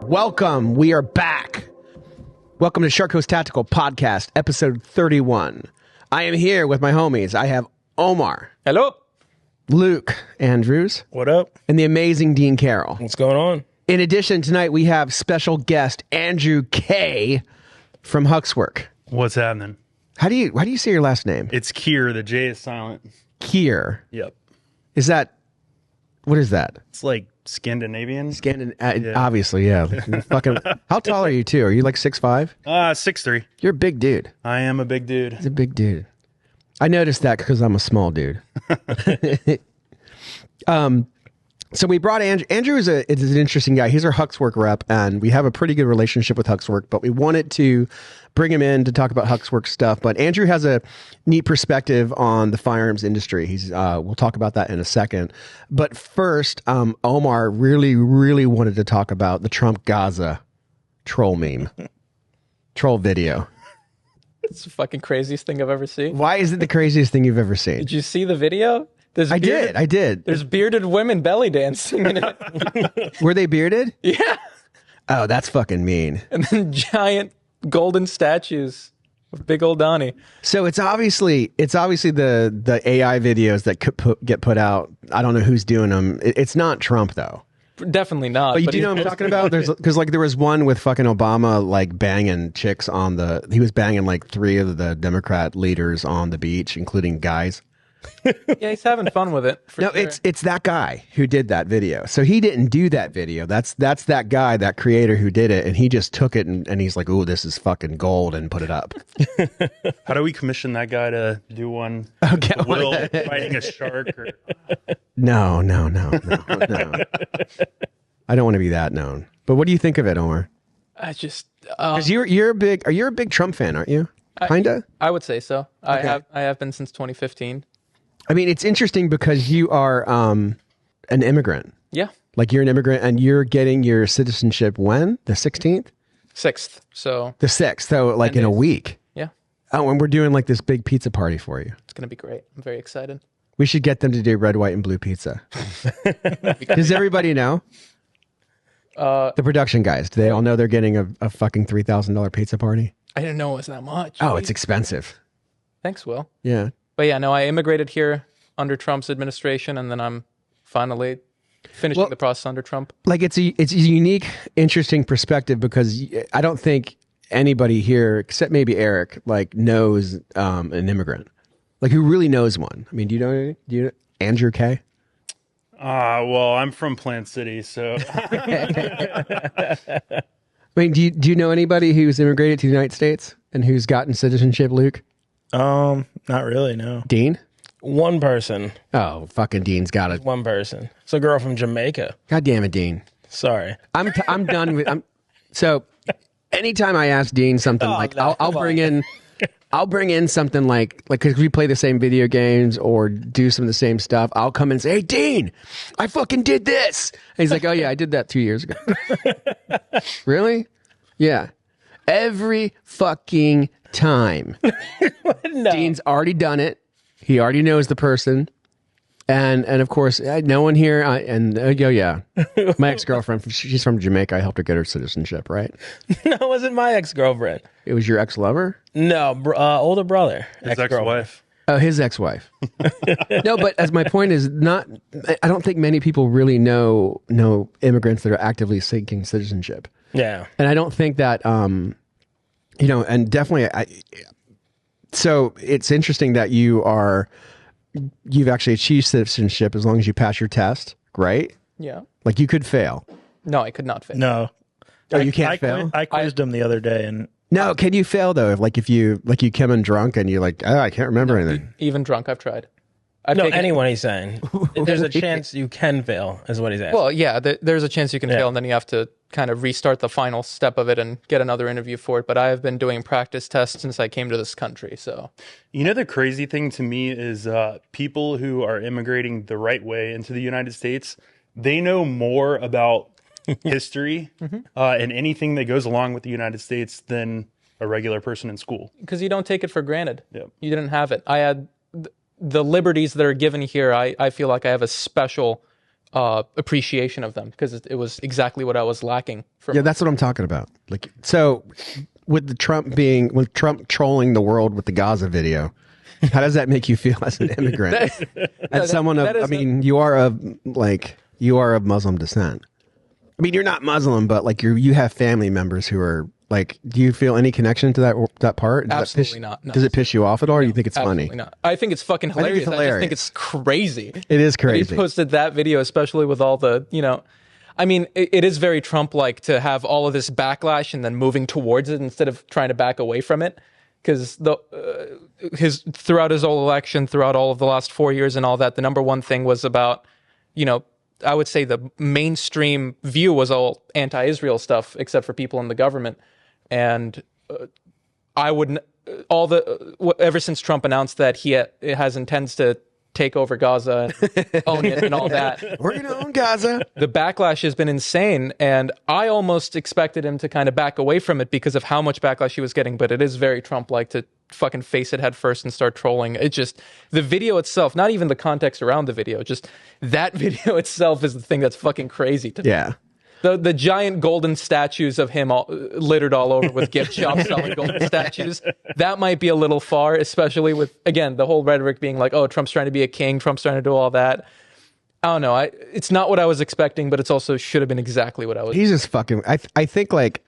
Welcome. We are back. Welcome to Shark Coast Tactical Podcast, episode 31. I am here with my homies. I have Omar. Hello. Luke Andrews. What up? And the amazing Dean Carroll. What's going on? In addition, tonight we have special guest Andrew K. from Huxwrx. What's happening? How do you say your last name? It's Kier. The J is silent. Kier. Yep. What is that? It's like Scandinavian. Obviously, yeah. Fucking. How tall are you too? Are you like 6'5"? 6'3". You're a big dude. I am a big dude. He's a big dude. I noticed that because I'm a small dude. So we brought Andrew. Andrew is an interesting guy. He's our Huxwrx rep, and we have a pretty good relationship with Huxwrx, but we wanted to bring him in to talk about Huxwrx stuff. But Andrew has a neat perspective on the firearms industry. We'll talk about that in a second. But first, Omar really, really wanted to talk about the Trump Gaza troll meme, troll video. It's the fucking craziest thing I've ever seen. Why is it the craziest thing you've ever seen? Did you see the video? I did. There's bearded women belly dancing in it. Were they bearded? Yeah. Oh, that's fucking mean. And then giant golden statues of big old Donnie. So it's obviously the AI videos that get put out. I don't know who's doing them. It's not Trump though. Definitely not. But do you know what I'm talking about? Because there was one with fucking Obama like banging chicks he was banging like 3 of the Democrat leaders on the beach, including guys. Yeah, he's having fun with it. No, sure. It's that guy who did that video. So he didn't do that video. That's that guy, that creator who did it, and he just took it and he's like, "Ooh, this is fucking gold," and put it up. How do we commission that guy to do one? Okay, Will fighting a shark? Or... No. I don't want to be that known. But what do you think of it, Omer? I just because you're a big Trump fan, aren't you? Kinda. I would say so. Okay. I have been since 2015. I mean, it's interesting because you are an immigrant. Yeah. Like you're an immigrant and you're getting your citizenship when? The 16th? 6th. So the 6th. So like in a week. Yeah. Oh, and we're doing like this big pizza party for you. It's going to be great. I'm very excited. We should get them to do red, white, and blue pizza. Does everybody know? The production guys, do they all know they're getting a fucking $3,000 pizza party? I didn't know it was that much. Oh, it's expensive. Thanks, Will. Yeah. But yeah, no, I immigrated here under Trump's administration, and then I'm finally finishing the process under Trump. Like it's a unique, interesting perspective because I don't think anybody here, except maybe Eric, like knows an immigrant, like who really knows one. I mean, do you know Andrew K? Well, I'm from Plant City, so. I mean, do you know anybody who's immigrated to the United States and who's gotten citizenship, Luke? Not really, no. Dean? One person. Oh, fucking Dean's got it. One person. It's a girl from Jamaica. God damn it, Dean. Sorry. I'm done with so anytime I ask Dean something I'll bring in something like because we play the same video games or do some of the same stuff, I'll come and say, "Hey Dean, I fucking did this." And he's like, "Oh yeah, I did that 2 years ago." Really? Yeah. Every fucking time. No. Dean's already done it. He already knows the person. And of course, no one here. Yeah. My ex-girlfriend, she's from Jamaica. I helped her get her citizenship, right? No, it wasn't my ex-girlfriend. It was your ex-lover? No, older brother. His ex-wife. Oh, his ex-wife. No, but as my point is I don't think many people really know immigrants that are actively seeking citizenship. Yeah. And I don't think that, and definitely, so it's interesting that you've actually achieved citizenship as long as you pass your test, right? Yeah. Like you could fail. No, I could not fail. No. Oh, you can't fail? I quizzed him the other day and... No, can you fail though? If you come in drunk and you're like, oh, I can't remember anything. Even drunk, I've tried. Anyone he's saying. There's a chance you can fail, is what he's asking. Well, yeah, there's a chance you can fail, and then you have to kind of restart the final step of it and get another interview for it. But I have been doing practice tests since I came to this country, so. You know, the crazy thing to me is people who are immigrating the right way into the United States, they know more about history and anything that goes along with the United States than a regular person in school. Because you don't take it for granted. Yep. You didn't have it. I had the liberties that are given here. I feel like I have a special appreciation of them, because it was exactly what I was lacking from. Yeah, that's what I'm talking about. Like, so with Trump trolling the world with the Gaza video, how does that make you feel as an immigrant? You are of Muslim descent. I mean, you're not Muslim, but like you have family members who are like. Do you feel any connection to that part? Absolutely not. No. Does it piss you off at all, or do you think it's funny? Not. I think it's fucking hilarious. I just think it's crazy. It is crazy. He posted that video, especially with all the, I mean, it is very Trump-like to have all of this backlash and then moving towards it instead of trying to back away from it. Because throughout his whole election, throughout all of the last 4 years and all that, the number one thing was about, I would say the mainstream view was all anti-Israel stuff, except for people in the government. And ever since Trump announced that he intends to take over Gaza and own it and all that. We're going to own Gaza. The backlash has been insane, and I almost expected him to kind of back away from it because of how much backlash he was getting, but it is very Trump-like to fucking face it head first and start trolling. It just, the video itself, not even the context around the video, just that video itself is the thing that's fucking crazy to me. Yeah. The giant golden statues of him littered all over with gift shops selling golden statues, that might be a little far, especially with, again, the whole rhetoric being like, oh, Trump's trying to be a king, Trump's trying to do all that. I don't know. It's not what I was expecting, but it's also should have been exactly what I was. He's just fucking, I think like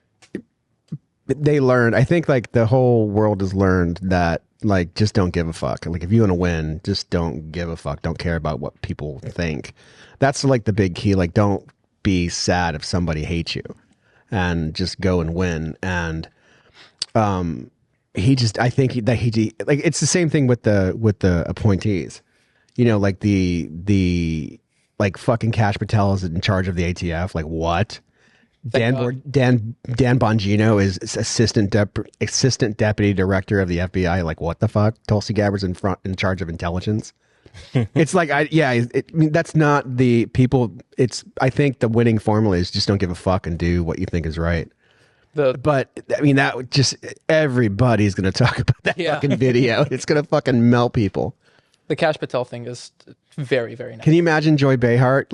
they learned, I think like the whole world has learned that like just don't give a fuck. Like if you want to win, just don't give a fuck. Don't care about what people think. That's like the big key. Like don't be sad if somebody hates you, and just go and win. And I think like it's the same thing with the appointees. Like the like fucking Kash Patel is in charge of the ATF. Like what? Dan Bongino is assistant deputy director of the FBI. Like what the fuck? Tulsi Gabbard's in charge of intelligence. It's like that's not the people. I think the winning formula is just don't give a fuck and do what you think is right. But I mean that would just everybody's going to talk about that fucking video. It's going to fucking melt people. The Kash Patel thing is very, very nice. Can you imagine Joy Behar?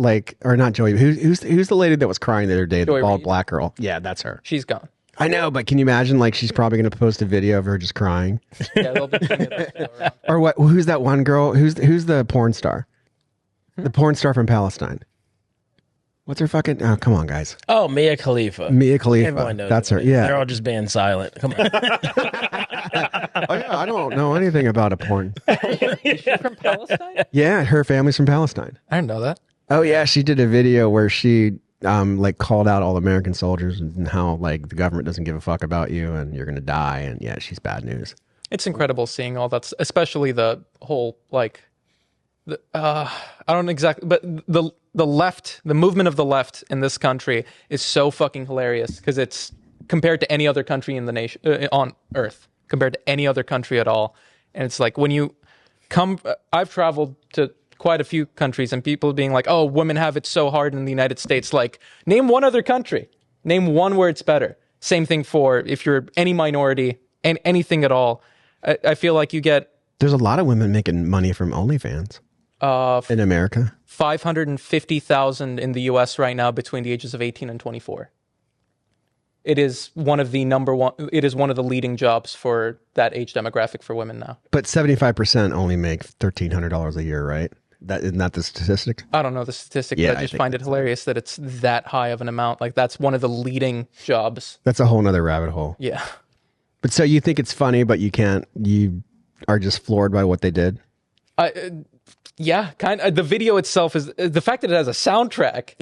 Or not Joy? Who's the lady that was crying the other day? The bald black girl. Yeah, that's her. She's gone. I know, but can you imagine? Like she's probably going to post a video of her just crying. Yeah, they'll be doing it around. Or what? Who's that one girl? Who's the porn star? The porn star from Palestine. What's her fucking? Oh, come on, guys. Oh, Mia Khalifa. Mia Khalifa. Everyone knows that's her. It. Yeah. They're all just being silent. Come on. Oh yeah, I don't know anything about a porn. Is she from Palestine? Yeah, her family's from Palestine. I didn't know that. Oh yeah, she did a video where she like called out all American soldiers and how like the government doesn't give a fuck about you and you're gonna die, and yeah, she's bad news. It's incredible seeing all that, especially the whole like, I don't exactly, but the left, the movement of the left in this country is so fucking hilarious because it's compared to any other country in the nation on Earth, compared to any other country at all, and it's like when you come, I've traveled to quite a few countries and people being like, oh, women have it so hard in the United States. Like, name one other country. Name one where it's better. Same thing for if you're any minority and anything at all. I feel like you get... There's a lot of women making money from OnlyFans in America. 550,000 in the U.S. right now between the ages of 18 and 24. It is one of the leading jobs for that age demographic for women now. But 75% only make $1,300 a year, right? Isn't that the statistic? I don't know the statistic, but I just find it hilarious that it's that high of an amount. Like that's one of the leading jobs. That's a whole nother rabbit hole. Yeah. But so you think it's funny, but you are just floored by what they did? Yeah, kind of. The video itself is the fact that it has a soundtrack.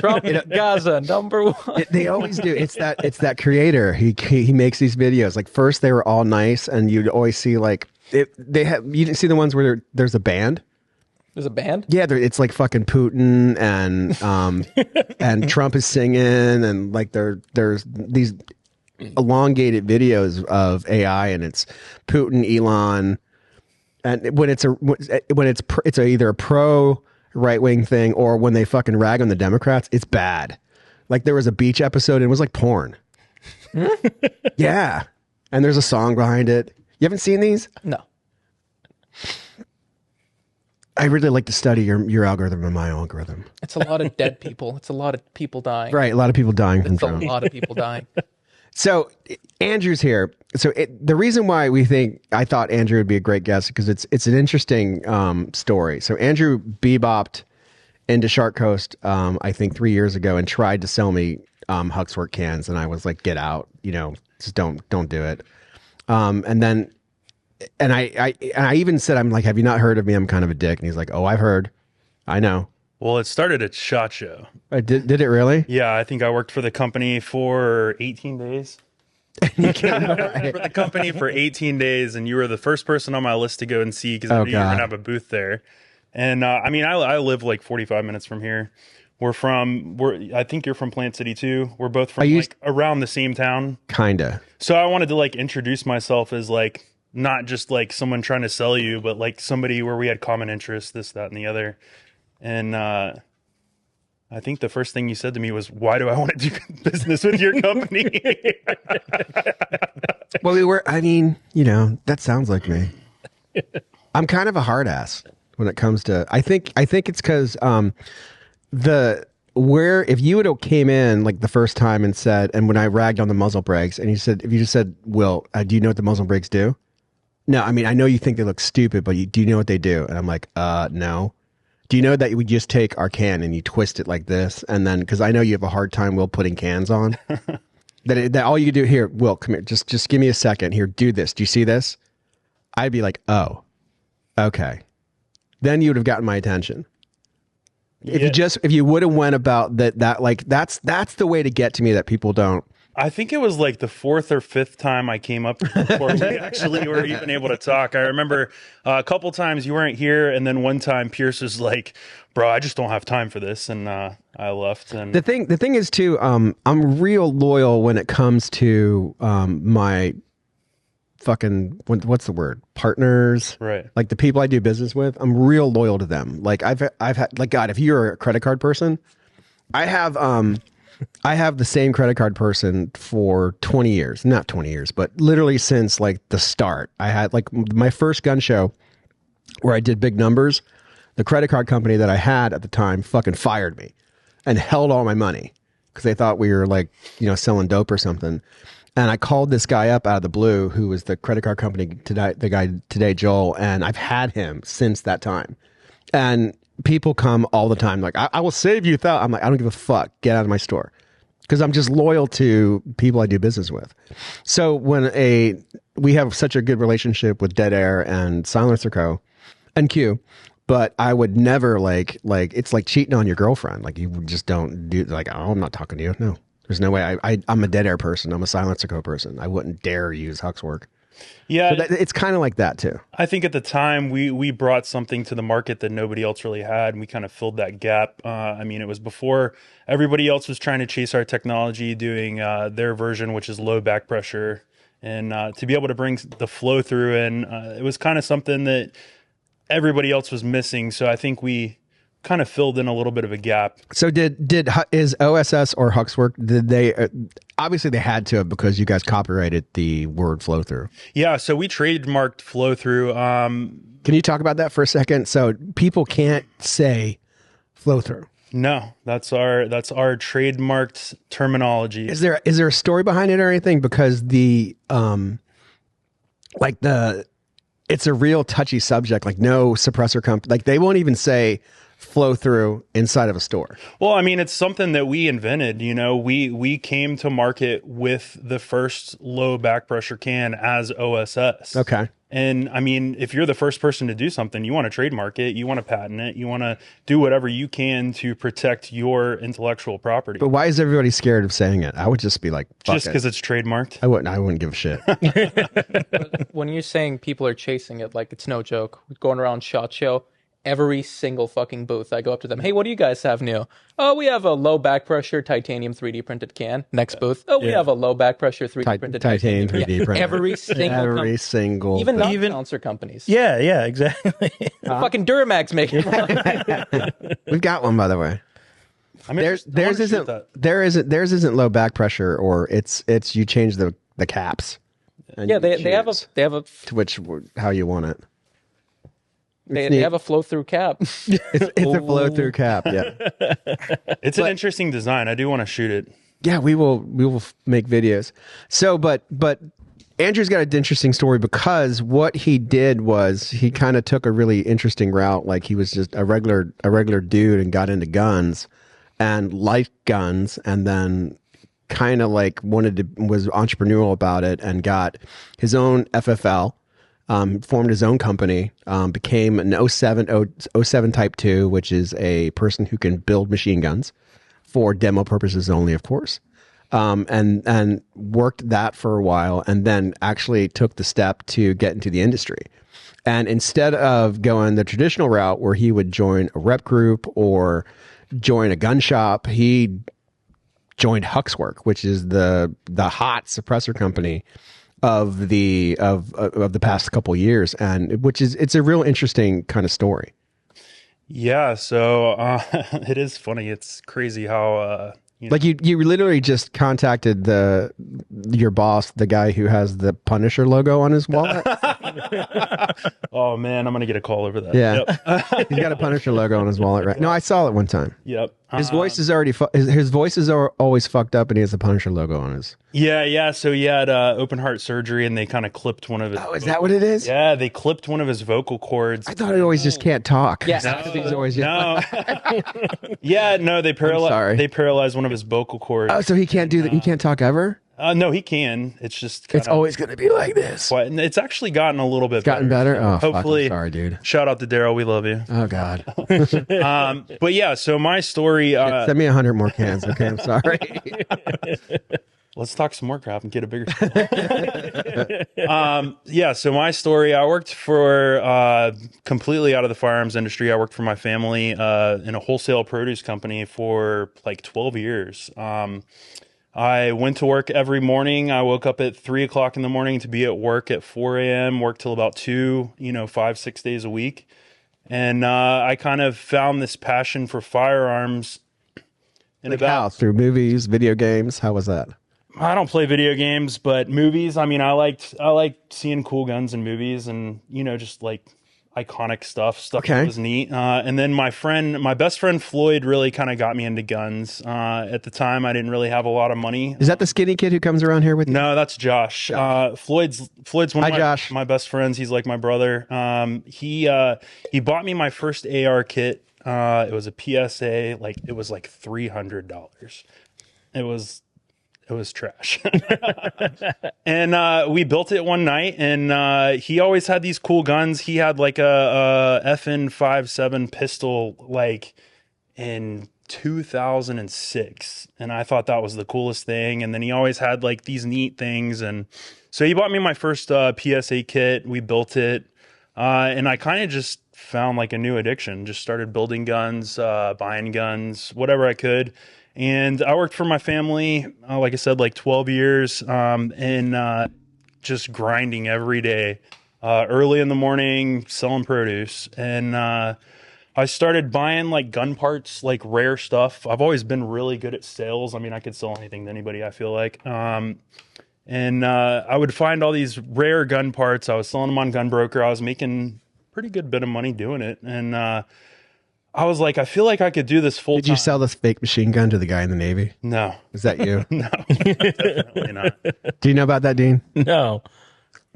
Trump, Gaza, #1. They always do. It's that creator. He makes these videos. Like first they were all nice, and you'd always see like you didn't see the ones where there's a band. There's a band? Yeah, it's like fucking Putin and Trump is singing, and like there's these elongated videos of AI, and it's Putin, Elon. And when it's either a pro right wing thing or when they fucking rag on the Democrats, it's bad. Like there was a beach episode and it was like porn. Yeah, and there's a song behind it. You haven't seen these? No. I really like to study your algorithm and my algorithm. It's a lot of dead people. It's a lot of people dying. Right, a lot of people dying from It's a drones. lot of people dying. So Andrew's here. So the reason why I thought Andrew would be a great guest because it's an interesting story. So Andrew bebopped into Shark Coast, I think 3 years ago, and tried to sell me Huxwrx cans, and I was like, "Get out! Just don't do it." And I even said, I'm like, "Have you not heard of me? I'm kind of a dick." And he's like, "Oh, I've heard. I know." Well, it started at SHOT Show. Did it really? Yeah, I think I worked for the company for 18 days. For the company for 18 days, and you were the first person on my list to go and see because I knew you were going to have a booth there. And I mean, I live like 45 minutes from here. I think you're from Plant City too. We're both from around the same town. Kinda. So I wanted to like introduce myself as like not just like someone trying to sell you, but like somebody where we had common interests, this, that, and the other. And I think the first thing you said to me was, "Why do I want to do business with your company?" Well, that sounds like me. I'm kind of a hard ass when it comes to, I think it's because if you would have came in like the first time and said, and when I ragged on the muzzle brakes, and if you just said, "Will, do you know what the muzzle brakes do?" No, I mean, I know you think they look stupid, but do you know what they do? And I'm like, no. Do you know that we just take our can and you twist it like this? And then, because I know you have a hard time, Will, putting cans on. that all you do here, Will, come here. Just give me a second. Here, do this. Do you see this? I'd be like, oh, okay. Then you would have gotten my attention. If you would have went about that's the way to get to me that people don't. I think it was like the fourth or fifth time I came up before we actually were even able to talk. I remember a couple times you weren't here, and then one time Pierce was like, "Bro, I just don't have time for this," and I left. And the thing is too, I'm real loyal when it comes to my fucking what's the word, partners, right? Like the people I do business with. I'm real loyal to them. Like I've had, like, God, if you're a credit card person, I have the same credit card person for 20 years. Not 20 years, but literally since like the start. I had like my first gun show where I did big numbers. The credit card company that I had at the time fucking fired me and held all my money because they thought we were like, selling dope or something. And I called this guy up out of the blue who was the credit card company today, the guy today, Joel, and I've had him since that time. And people come all the time like, I will save you. I'm like, I don't give a fuck. Get out of my store. Because I'm just loyal to people I do business with. So when we have such a good relationship with Dead Air and Silencer Co. and Q, but I would never like it's like cheating on your girlfriend. Like you just don't do like, "Oh, I'm not talking to you." No, there's no way. I'm a Dead Air person. I'm a Silencer Co. person. I wouldn't dare use Huxwrx. Yeah, so it's kind of like that too. I think at the time we brought something to the market that nobody else really had, and we kind of filled that gap. I mean, it was before everybody else was trying to chase our technology, doing their version, which is low back pressure, and to be able to bring the flow through in, it was kind of something that everybody else was missing. So I think we kind of filled in a little bit of a gap. So is OSS or Huxwrx, did they obviously they had to have because you guys copyrighted the word flow through. Yeah, so we trademarked flow through. Can you talk about that for a second? So people can't say flow through. No, that's our trademarked terminology. Is there a story behind it or anything? Because it's a real touchy subject. Like no suppressor company, like they won't even say flow through inside of a store. Well, I mean, it's something that we invented. We came to market with the first low back pressure can as OSS. Okay. And I mean, if you're the first person to do something, you want to trademark it, you want to patent it, you want to do whatever you can to protect your intellectual property. But why is everybody scared of saying it? I would just be like, fuck just because it's trademarked. I wouldn't give a shit. When you're saying people are chasing it, like it's no joke. Going around SHOT Show, every single fucking booth, I go up to them. "Hey, what do you guys have new?" "Oh, we have a low back pressure titanium 3D printed can." Next booth. "Oh, we have a low back pressure 3D printed titanium 3D printed. Every single even non-sponsor companies. Yeah, exactly. Fucking Duramax making one. We've got one, by the way. I mean, theirs isn't low back pressure, or it's you change the caps. Yeah, they have a to which how you want it. They have a flow-through cap. It's a flow-through cap. Yeah. It's an interesting design. I do want to shoot it. Yeah, we will make videos. So, but Andrew's got an interesting story because what he did was he kind of took a really interesting route. Like he was just a regular dude and got into guns and liked guns, and then kind of like was entrepreneurial about it and got his own FFL, formed his own company, became an 07 Type 2, which is a person who can build machine guns for demo purposes only, of course. And worked that for a while, and then actually took the step to get into the industry. And instead of going the traditional route where he would join a rep group or join a gun shop, he joined Huxwrx, which is the hot suppressor company of the past couple years, and it's a real interesting kind of story. Yeah, so it is funny. It's crazy how like you literally just contacted your boss, the guy who has the Punisher logo on his wallet. Oh man, I'm gonna get a call over that. Yeah, yep. He's got a Punisher logo on his wallet, right? No, I saw it one time. Yep. His voice is already his voices are always fucked up, and he has the Punisher logo on his. Yeah. So he had open heart surgery, and they kind of clipped one of his. Oh, is that what it is? Yeah, they clipped one of his vocal cords. I thought he always just can't talk. Yes. He's always No. Yeah, no, they paralyzed one of his vocal cords. Oh, so he can't do that. He can't talk ever. No, he can. It's just It's always going to be like this. And it's actually gotten a little bit Gotten better. Oh, hopefully. fuck, I'm sorry, dude. Shout out to Daryl. We love you. Oh God. But yeah, so my story. Send me 100 more cans. Okay, I'm sorry. Let's talk some more crap and get a bigger. Yeah, so my story. I worked for completely out of the firearms industry. I worked for my family in a wholesale produce company for like 12 years. I went to work every morning. I woke up at 3 o'clock in the morning to be at work at 4 a.m., worked till about 2, 5-6 days a week. And I kind of found this passion for firearms. Through movies, video games. How was that? I don't play video games, but movies. I mean, I liked seeing cool guns in movies, and just like iconic stuff that was neat. And then my best friend Floyd really kind of got me into guns. At the time, I didn't really have a lot of money. Is that the skinny kid who comes around here with you? No, that's Josh. Floyd's one of my best friends. He's like my brother. He bought me my first AR kit. It was a PSA. It was like $300. It was trash. And we built it one night, and he always had these cool guns. He had like a FN57 pistol in 2006, and I thought that was the coolest thing. And then he always had like these neat things, and so he bought me my first PSA kit. We built it, and I kind of just found like a new addiction. Just started building guns, buying guns, whatever I could. And I worked for my family, like I said, like 12 years, and just grinding every day, early in the morning, selling produce. And I started buying like gun parts, like rare stuff. I've always been really good at sales. I mean, I could sell anything to anybody, I feel like. And I would find all these rare gun parts. I was selling them on Gunbroker. I was making a pretty good bit of money doing it. And I was like, I feel like I could do this full time. Did you sell this fake machine gun to the guy in the Navy? No. Is that you? No, definitely not. Do you know about that, Dean? No.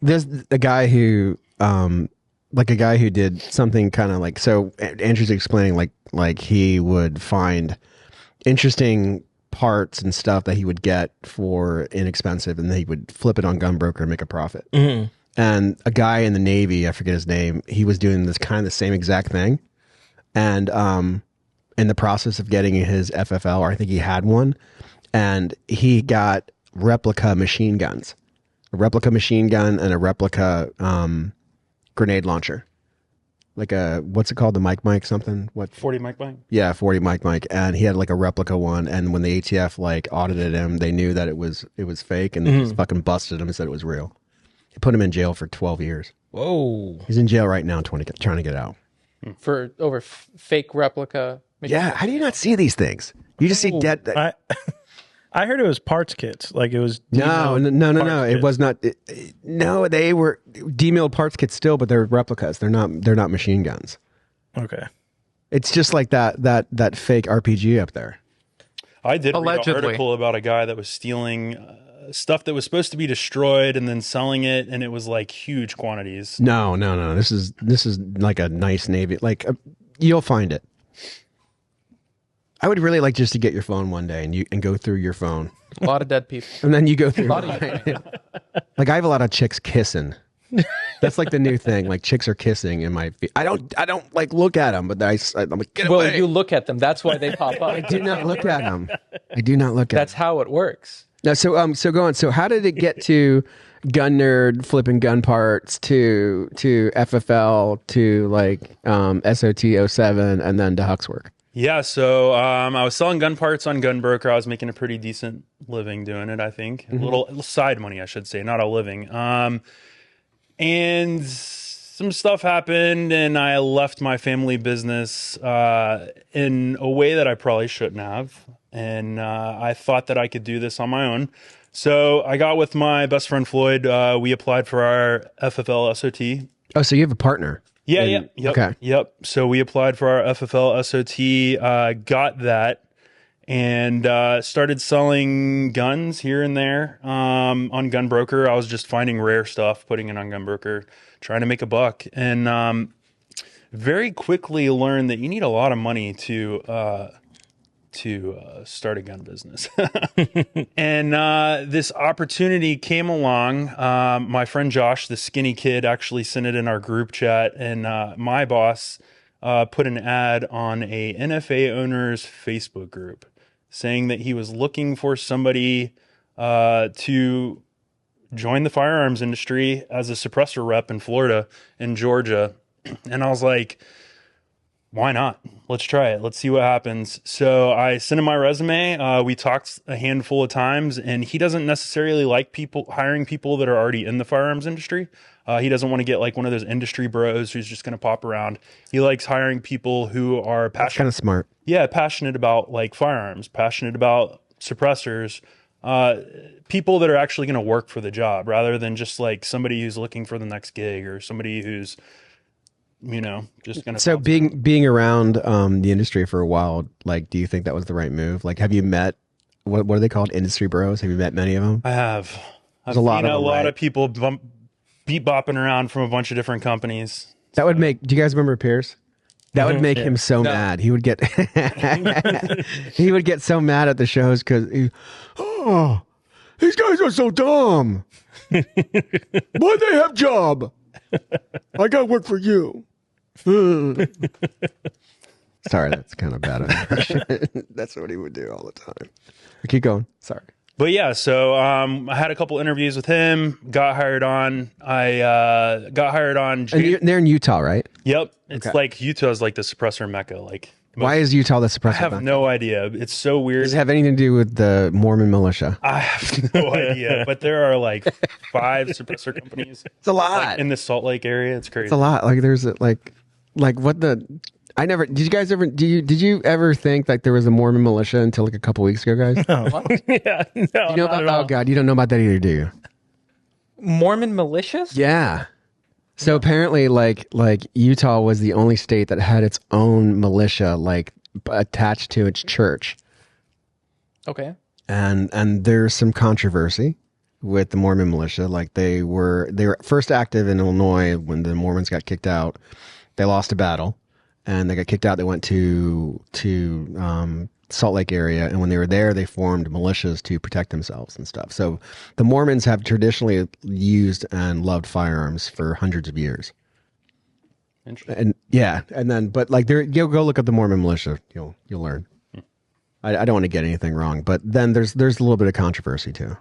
There's a guy who, did something kind of like, so Andrew's explaining like he would find interesting parts and stuff that he would get for inexpensive, and then he would flip it on Gunbroker and make a profit. Mm-hmm. And a guy in the Navy, I forget his name, he was doing this kind of the same exact thing. And in the process of getting his FFL, or I think he had one, and he got replica machine guns, a replica machine gun and a replica grenade launcher, like what's it called, the Mike something? What 40 Mike? Yeah, 40 Mike, and he had like a replica one. And when the ATF like audited him, they knew that it was fake, and they just fucking busted him and said it was real. They put him in jail for 12 years. Whoa. He's in jail right now, trying to get out. For over fake replica. Yeah, how do you not see these things? You just see dead. I heard it was parts kits. Like it was. No. It was not. No, they were demilled parts kits still, but they're replicas. They're not machine guns. Okay. It's just like that fake RPG up there. I did Allegedly. read an article about a guy that was stealing stuff that was supposed to be destroyed and then selling it, and it was like huge quantities. No. This is like a nice Navy. Like you'll find it. I would really like just to get your phone one day and go through your phone, A lot of dead people. and then you go through. A lot of Like I have a lot of chicks kissing. That's like the new thing. Like chicks are kissing in my feed. I don't like look at them, but I'm like, get away. Well, you look at them. That's why they pop up. I do not look at them. I do not look at. That's how it works. No, so go on. So how did it get to gun nerd flipping gun parts to FFL to like SOT07 and then to Huxwrx? Yeah, so I was selling gun parts on Gunbroker. I was making a pretty decent living doing it, I think. A little side money, I should say, not a living. And some stuff happened, and I left my family business in a way that I probably shouldn't have. And I thought that I could do this on my own. So I got with my best friend Floyd. We applied for our FFL SOT. Oh, so you have a partner? Yep. Okay. Yep. So we applied for our FFL SOT, got that, and started selling guns here and there on Gunbroker. I was just finding rare stuff, putting it on Gunbroker, trying to make a buck, and very quickly learned that you need a lot of money to start a gun business. And this opportunity came along. My friend Josh, the skinny kid, actually sent it in our group chat, and my boss put an ad on a NFA owners Facebook group saying that he was looking for somebody to join the firearms industry as a suppressor rep in Florida and Georgia. And I was like, why not? Let's try it. Let's see what happens. So I sent him my resume. We talked a handful of times, and he doesn't necessarily like hiring people that are already in the firearms industry. He doesn't want to get like one of those industry bros who's just going to pop around. He likes hiring people who are passionate. Kind of smart. Yeah, passionate about like firearms, passionate about suppressors, people that are actually going to work for the job rather than just like somebody who's looking for the next gig or somebody who's, just going to. So being around the industry for a while, like, do you think that was the right move? Like, have you met, what are they called? Industry bros? Have you met many of them? I have. There's a lot of people beat bopping around from a bunch of different companies. That would make, do you guys remember Pierce? That would make him so mad. He would get, he would get so mad at the shows because, these guys are so dumb. Why'd they have job? I got work for you. Sorry, that's kind of bad. That's what he would do all the time. Keep going. Sorry. But yeah, so I had a couple interviews with him, got hired on. I got hired on. And they're in Utah, right? Yep. It's like Utah's like the suppressor mecca. Like, why is Utah the suppressor? I have no idea. It's so weird. Does it have anything to do with the Mormon militia? I have no idea. But there are like 5 suppressor companies. It's a lot. Like, in the Salt Lake area. It's crazy. It's a lot. Like there's like what the. I never. Did you guys ever? Did you ever think like there was a Mormon militia until like a couple weeks ago, guys? No. Yeah, no. You know about? Oh God, you don't know about that either, do you? Mormon militias? Yeah. So apparently, like Utah was the only state that had its own militia, like attached to its church. Okay. And there's some controversy with the Mormon militia. Like they were first active in Illinois when the Mormons got kicked out. They lost a battle. And they got kicked out. They went to Salt Lake area, and when they were there, they formed militias to protect themselves and stuff. So the Mormons have traditionally used and loved firearms for hundreds of years. Interesting. And yeah, and then but like you'll go look up the Mormon militia. You'll learn. I don't want to get anything wrong, but then there's a little bit of controversy too.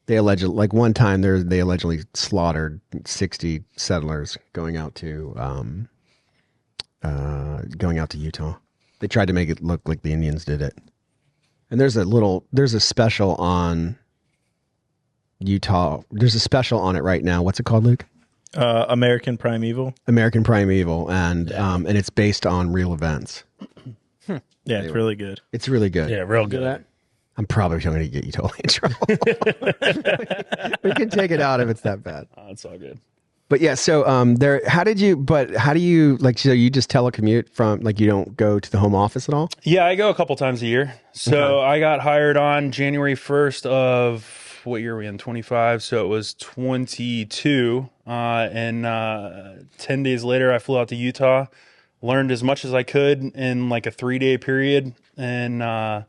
They allegedly, like one time, they allegedly slaughtered 60 settlers going out to Utah. They tried to make it look like the Indians did it. And there's a special on Utah. There's a special on it right now. What's it called, Luke? American Primeval. American Primeval, and it's based on real events. Yeah, it's really good. It's really good. Yeah, real good. I'm probably going to get you totally in trouble. We can take it out if it's that bad. It's all good. But yeah, so how do you like, so you just telecommute from, like, you don't go to the home office at all? Yeah, I go a couple times a year. So I got hired on January 1st of, what year are we in? 25. So it was 22. And 10 days later, I flew out to Utah, learned as much as I could in like a 3-day period. And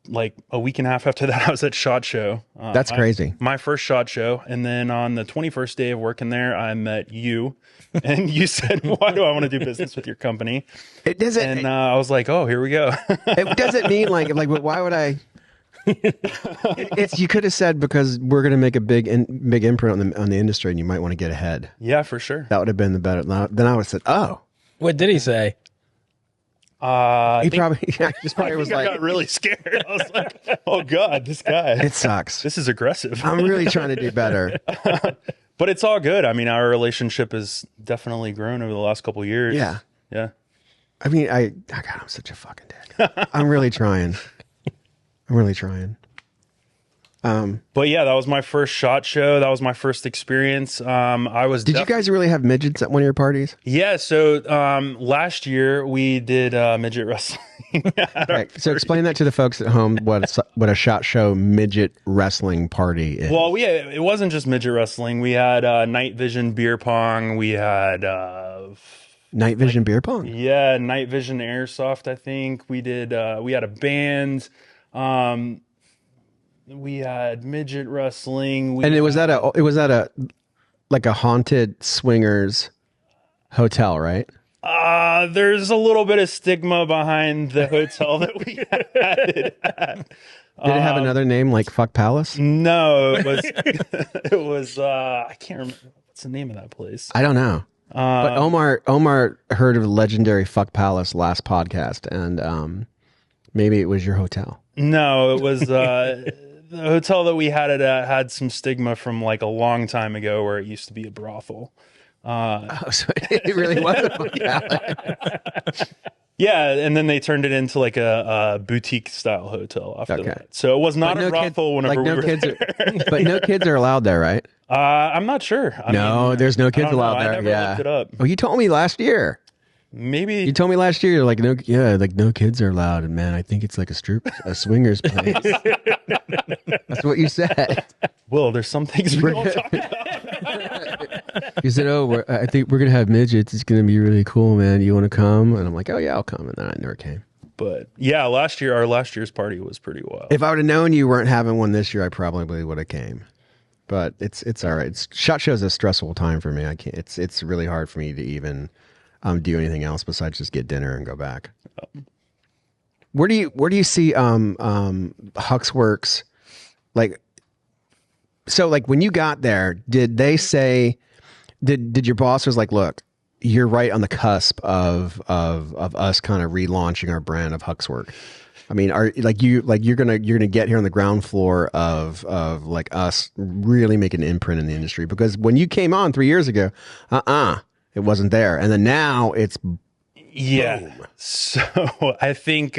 like a week and a half after that, I was at SHOT Show. That's crazy. My first SHOT Show. And then on the 21st day of working there, I met you. And you said, why do I want to do business with your company? It doesn't. And I was like, oh, here we go. It doesn't mean like, why would I? It's, you could have said, because we're going to make a big imprint on the industry, and you might want to get ahead. Yeah, for sure. That would have been the better. Then I would have said, oh. What did he say? He probably was I like, got really scared. I was like, oh God, this guy. it sucks. This is aggressive. I'm really trying to do better. But it's all good. I mean, our relationship has definitely grown over the last couple of years. Yeah. Yeah. I mean, God, I'm such a fucking dick. I'm really trying. But yeah, that was my first SHOT Show. That was my first experience. Did you guys really have midgets at one of your parties? Yeah. So last year we did midget wrestling. Right. So explain that to the folks at home, what a SHOT Show midget wrestling party is. Well, it wasn't just midget wrestling. We had night vision beer pong. We had night vision beer pong. Yeah, night vision airsoft. I think we did. We had a band. We had midget wrestling. And it was at a like a haunted swingers hotel, right? There's a little bit of stigma behind the hotel that we had it at. Did it have another name, like Fuck Palace? No, it was. It was. I can't remember what's the name of that place. I don't know. But Omar heard of legendary Fuck Palace last podcast, and maybe it was your hotel. No, it was the hotel that we had it at had some stigma from like a long time ago, where it used to be a brothel. So it really was a Fuck Palace. Yeah, and then they turned it into like a boutique style hotel after that. So it was not a brothel whenever we were there. But no kids are allowed there, right? I'm not sure. I mean, there's no kids allowed there. I never looked it up. Oh, you told me last year. Maybe you told me last year. You're like, no kids are allowed. And man, I think it's like a swingers place. That's what you said. Well, there's some things we don't talk about. You said, I think we're gonna have midgets. It's gonna be really cool, man. You want to come? And I'm like, oh yeah, I'll come. And then I never came. But yeah, our last year's party was pretty wild. If I would have known you weren't having one this year, I probably would have came. But it's all right. SHOT Show is a stressful time for me. I can't. It's really hard for me to even do anything else besides just get dinner and go back. Where do you see Huxwrx? Like, so like when you got there, did they say, did your boss was like, look, you're right on the cusp of us kind of relaunching our brand of Huxwrx? I mean, you're gonna get here on the ground floor of like us really making an imprint in the industry? Because when you came on 3 years ago, it wasn't there, and then now it's boom. So I think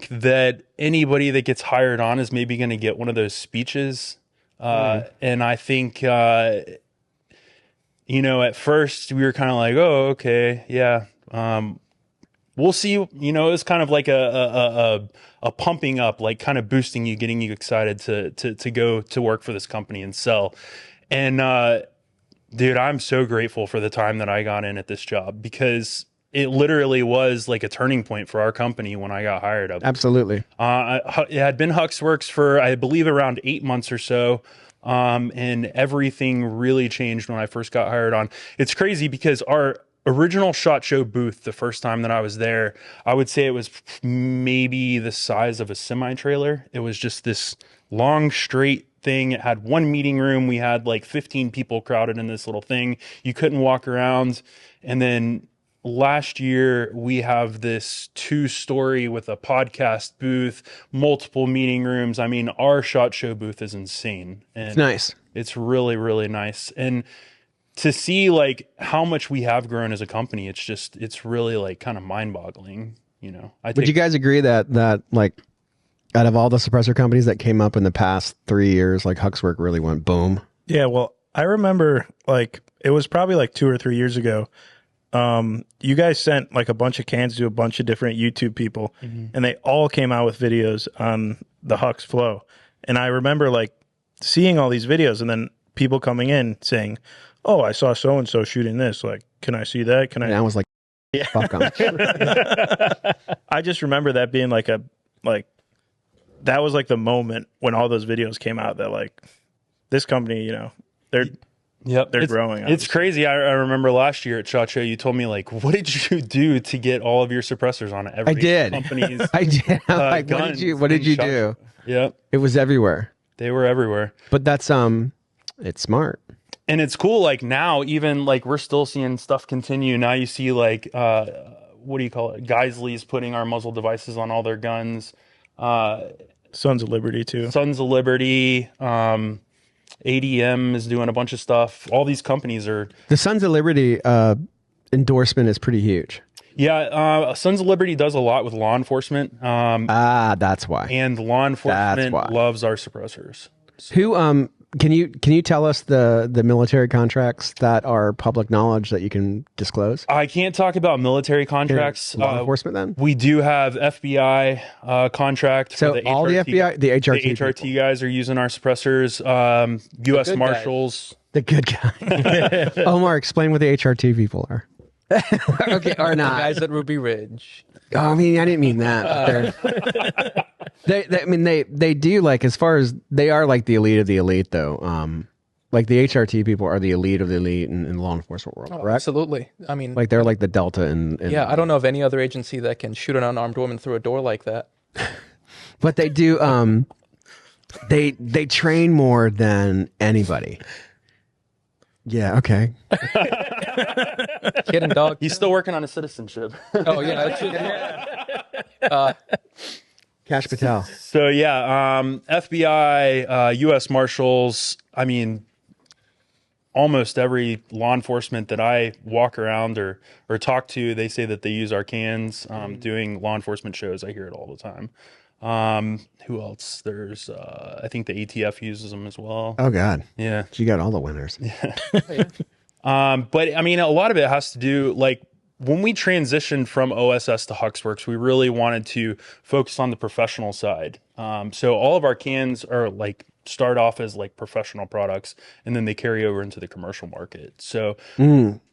that anybody that gets hired on is maybe going to get one of those speeches, and I think at first we were kind of like, oh, okay, yeah. We'll see. It was kind of like a pumping up, like kind of boosting you, getting you excited to go to work for this company and sell. And dude, I'm so grateful for the time that I got in at this job, because it literally was like a turning point for our company when I got hired up. Absolutely. It had been Huxwrx for, I believe, around 8 months or so. And everything really changed when I first got hired on. It's crazy because our original SHOT Show booth, the first time that I was there, I would say it was maybe the size of a semi-trailer. It was just this long, straight thing. It had one meeting room. We had like 15 people crowded in this little thing. You couldn't walk around. And then last year, we have this 2-story with a podcast booth, multiple meeting rooms. I mean, our SHOT Show booth is insane. And it's nice. It's really, really nice. And to see like how much we have grown as a company, it's really like kind of mind boggling. You know, Would you guys agree that like out of all the suppressor companies that came up in the past 3 years, like Huxwrx really went boom? Yeah, well, I remember like it was probably like 2 or 3 years ago. You guys sent like a bunch of cans to a bunch of different YouTube people, and they all came out with videos on the Hux flow. And I remember like seeing all these videos, and then people coming in saying, "Oh, I saw so and so shooting this. Like, can I see that? Can I?" And I was like, fuck 'em. I just remember that being like that was like the moment when all those videos came out that like this company, you know, they're growing. It's crazy. I remember last year at SHOT Show, you told me like, what did you do to get all of your suppressors on every I did. company's I did. I'm like, what did you SHOT do? Show? Yep. It was everywhere. They were everywhere. But that's it's smart. And it's cool, like now, even like we're still seeing stuff continue. Now you see like what do you call it? Geisley's putting our muzzle devices on all their guns. Sons of Liberty too. Sons of Liberty, ADM is doing a bunch of stuff. All these companies are. The Sons of Liberty endorsement is pretty huge. Yeah, Sons of Liberty does a lot with law enforcement. That's why. And law enforcement loves our suppressors. So. Who can you tell us the military contracts that are public knowledge that you can disclose? I can't talk about military contracts. Law enforcement then? We do have FBI contract. So for the all HRT, the FBI, the HRT, the HRT guys are using our suppressors. U.S. Marshals. The good guy. Omer, explain what the HRT people are. Okay, or not. The guys at Ruby Ridge. Oh, I mean, I didn't mean that. I mean, they do, like, as far as they are like the elite of the elite, though. Like the HRT people are the elite of the elite in the law enforcement world, correct? Absolutely. I mean, like they're like the Delta and yeah, I don't know of any other agency that can shoot an unarmed woman through a door like that. But they do. They train more than anybody. Yeah. Okay. Kidding, dog. He's still working on his citizenship. Oh yeah. Cash Patel. So yeah, FBI, U.S. Marshals. I mean, almost every law enforcement that I walk around or talk to, they say that they use our cans doing law enforcement shows. I hear it all the time. Who else? There's I think the ATF uses them as well. Oh God. Yeah. You got all the winners. Yeah. But I mean, a lot of it has to do, like, when we transitioned from OSS to Huxwrx, we really wanted to focus on the professional side. So all of our cans are like start off as like professional products, and then they carry over into the commercial market. So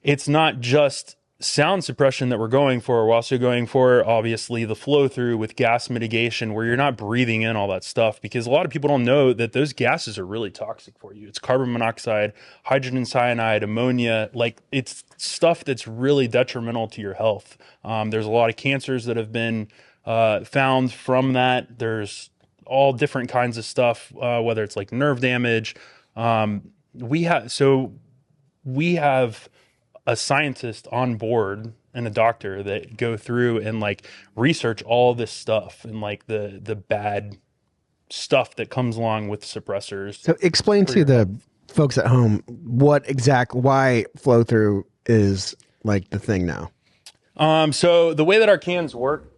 it's not just sound suppression that we're going for. We're also going for, obviously, the flow through with gas mitigation, where you're not breathing in all that stuff, because a lot of people don't know that those gases are really toxic for you. It's carbon monoxide, hydrogen cyanide, ammonia. Like, it's stuff that's really detrimental to your health. There's a lot of cancers that have been found from that. There's all different kinds of stuff, whether it's like nerve damage. We have a scientist on board and a doctor that go through and like research all this stuff and like the bad stuff that comes along with suppressors. So explain to the folks at home why flow through is like the thing now. So the way that our cans work,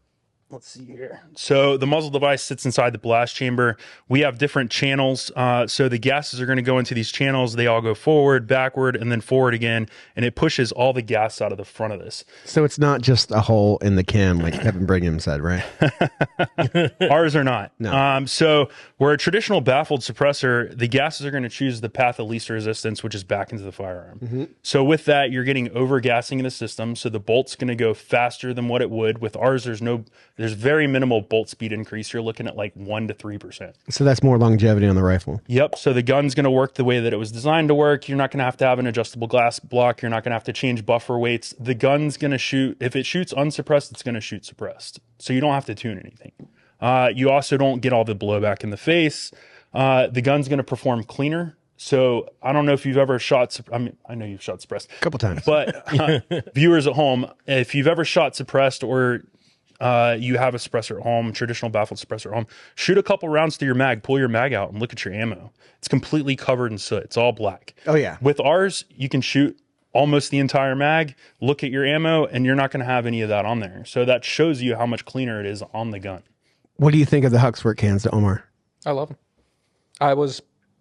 let's see here. So the muzzle device sits inside the blast chamber. We have different channels. So the gases are going to go into these channels. They all go forward, backward, and then forward again. And it pushes all the gas out of the front of this. So it's not just a hole in the can like Kevin Brigham said, right? Ours are not. No. So where a traditional baffled suppressor, the gases are going to choose the path of least resistance, which is back into the firearm. Mm-hmm. So with that, you're getting over-gassing in the system. So the bolt's going to go faster than what it would. With ours, there's very minimal bolt speed increase. You're looking at like 1 to 3%. So that's more longevity on the rifle. Yep. So the gun's going to work the way that it was designed to work. You're not going to have an adjustable glass block. You're not going to have to change buffer weights. The gun's going to shoot. If it shoots unsuppressed, it's going to shoot suppressed. So you don't have to tune anything. You also don't get all the blowback in the face. The gun's going to perform cleaner. So I don't know if you've ever shot, I know you've shot suppressed. A couple times. But viewers at home, if you've ever shot suppressed or you have a suppressor at home, traditional baffled suppressor at home, shoot a couple rounds through your mag, pull your mag out, and look at your ammo. It's completely covered in soot. It's all black. Oh, yeah. With ours, you can shoot almost the entire mag, look at your ammo, and you're not going to have any of that on there. So that shows you how much cleaner it is on the gun. What do you think of the Huxwrx cans, Omar? I love them.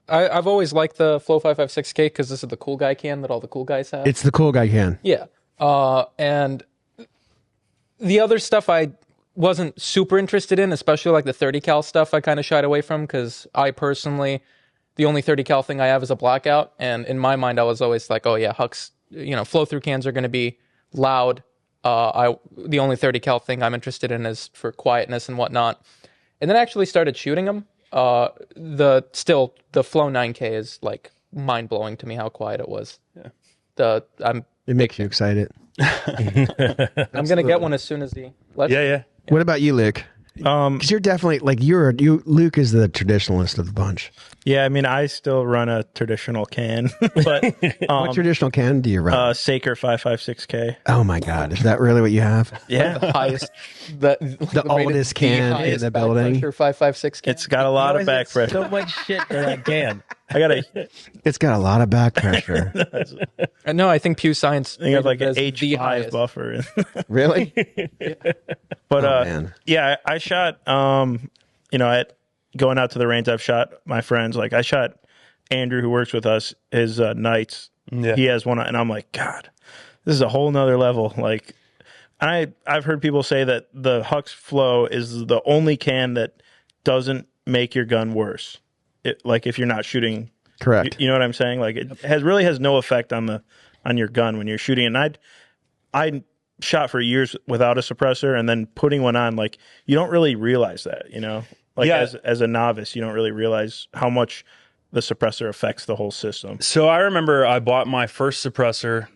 I've always liked the Flow 556K because this is the cool guy can that all the cool guys have. It's the cool guy can. Yeah. And the other stuff I wasn't super interested in, especially like the 30 cal stuff I kind of shied away from because I personally, the only 30 cal thing I have is a blackout. And in my mind, I was always like, oh yeah, Hux, flow through cans are going to be loud. The only 30 cal thing I'm interested in is for quietness and whatnot. And then I actually started shooting them. The Flow 9K is like mind blowing to me how quiet it was. Yeah. It makes you excited. I'm gonna get one as soon as he lets me. Yeah. What about you, Luke? Because you're definitely like Luke is the traditionalist of the bunch. Yeah, I mean, I still run a traditional can, but What traditional can do you run? Saker 556K. Oh my God, is that really what you have? Yeah, The highest, the oldest can in the building. 556 can. it's got a lot of back pressure. So much shit in that can. I got a It's got a lot of back pressure. No, I think Pew Science. I have like an rated it as the H5 highest. buffer. Really? But man. yeah, I shot at going out to the range, I've shot my friends. Like I shot Andrew, who works with us, his Knights. Yeah. He has one, and I'm like, God, this is a whole nother level. Like I've heard people say that the Hux Flow is the only can that doesn't make your gun worse. Like if you're not shooting. Correct. You know what I'm saying? Like it really has no effect on your gun when you're shooting. And I shot for years without a suppressor, and then putting one on, like you don't really realize that, like as a novice, you don't really realize how much the suppressor affects the whole system. So I remember I bought my first suppressor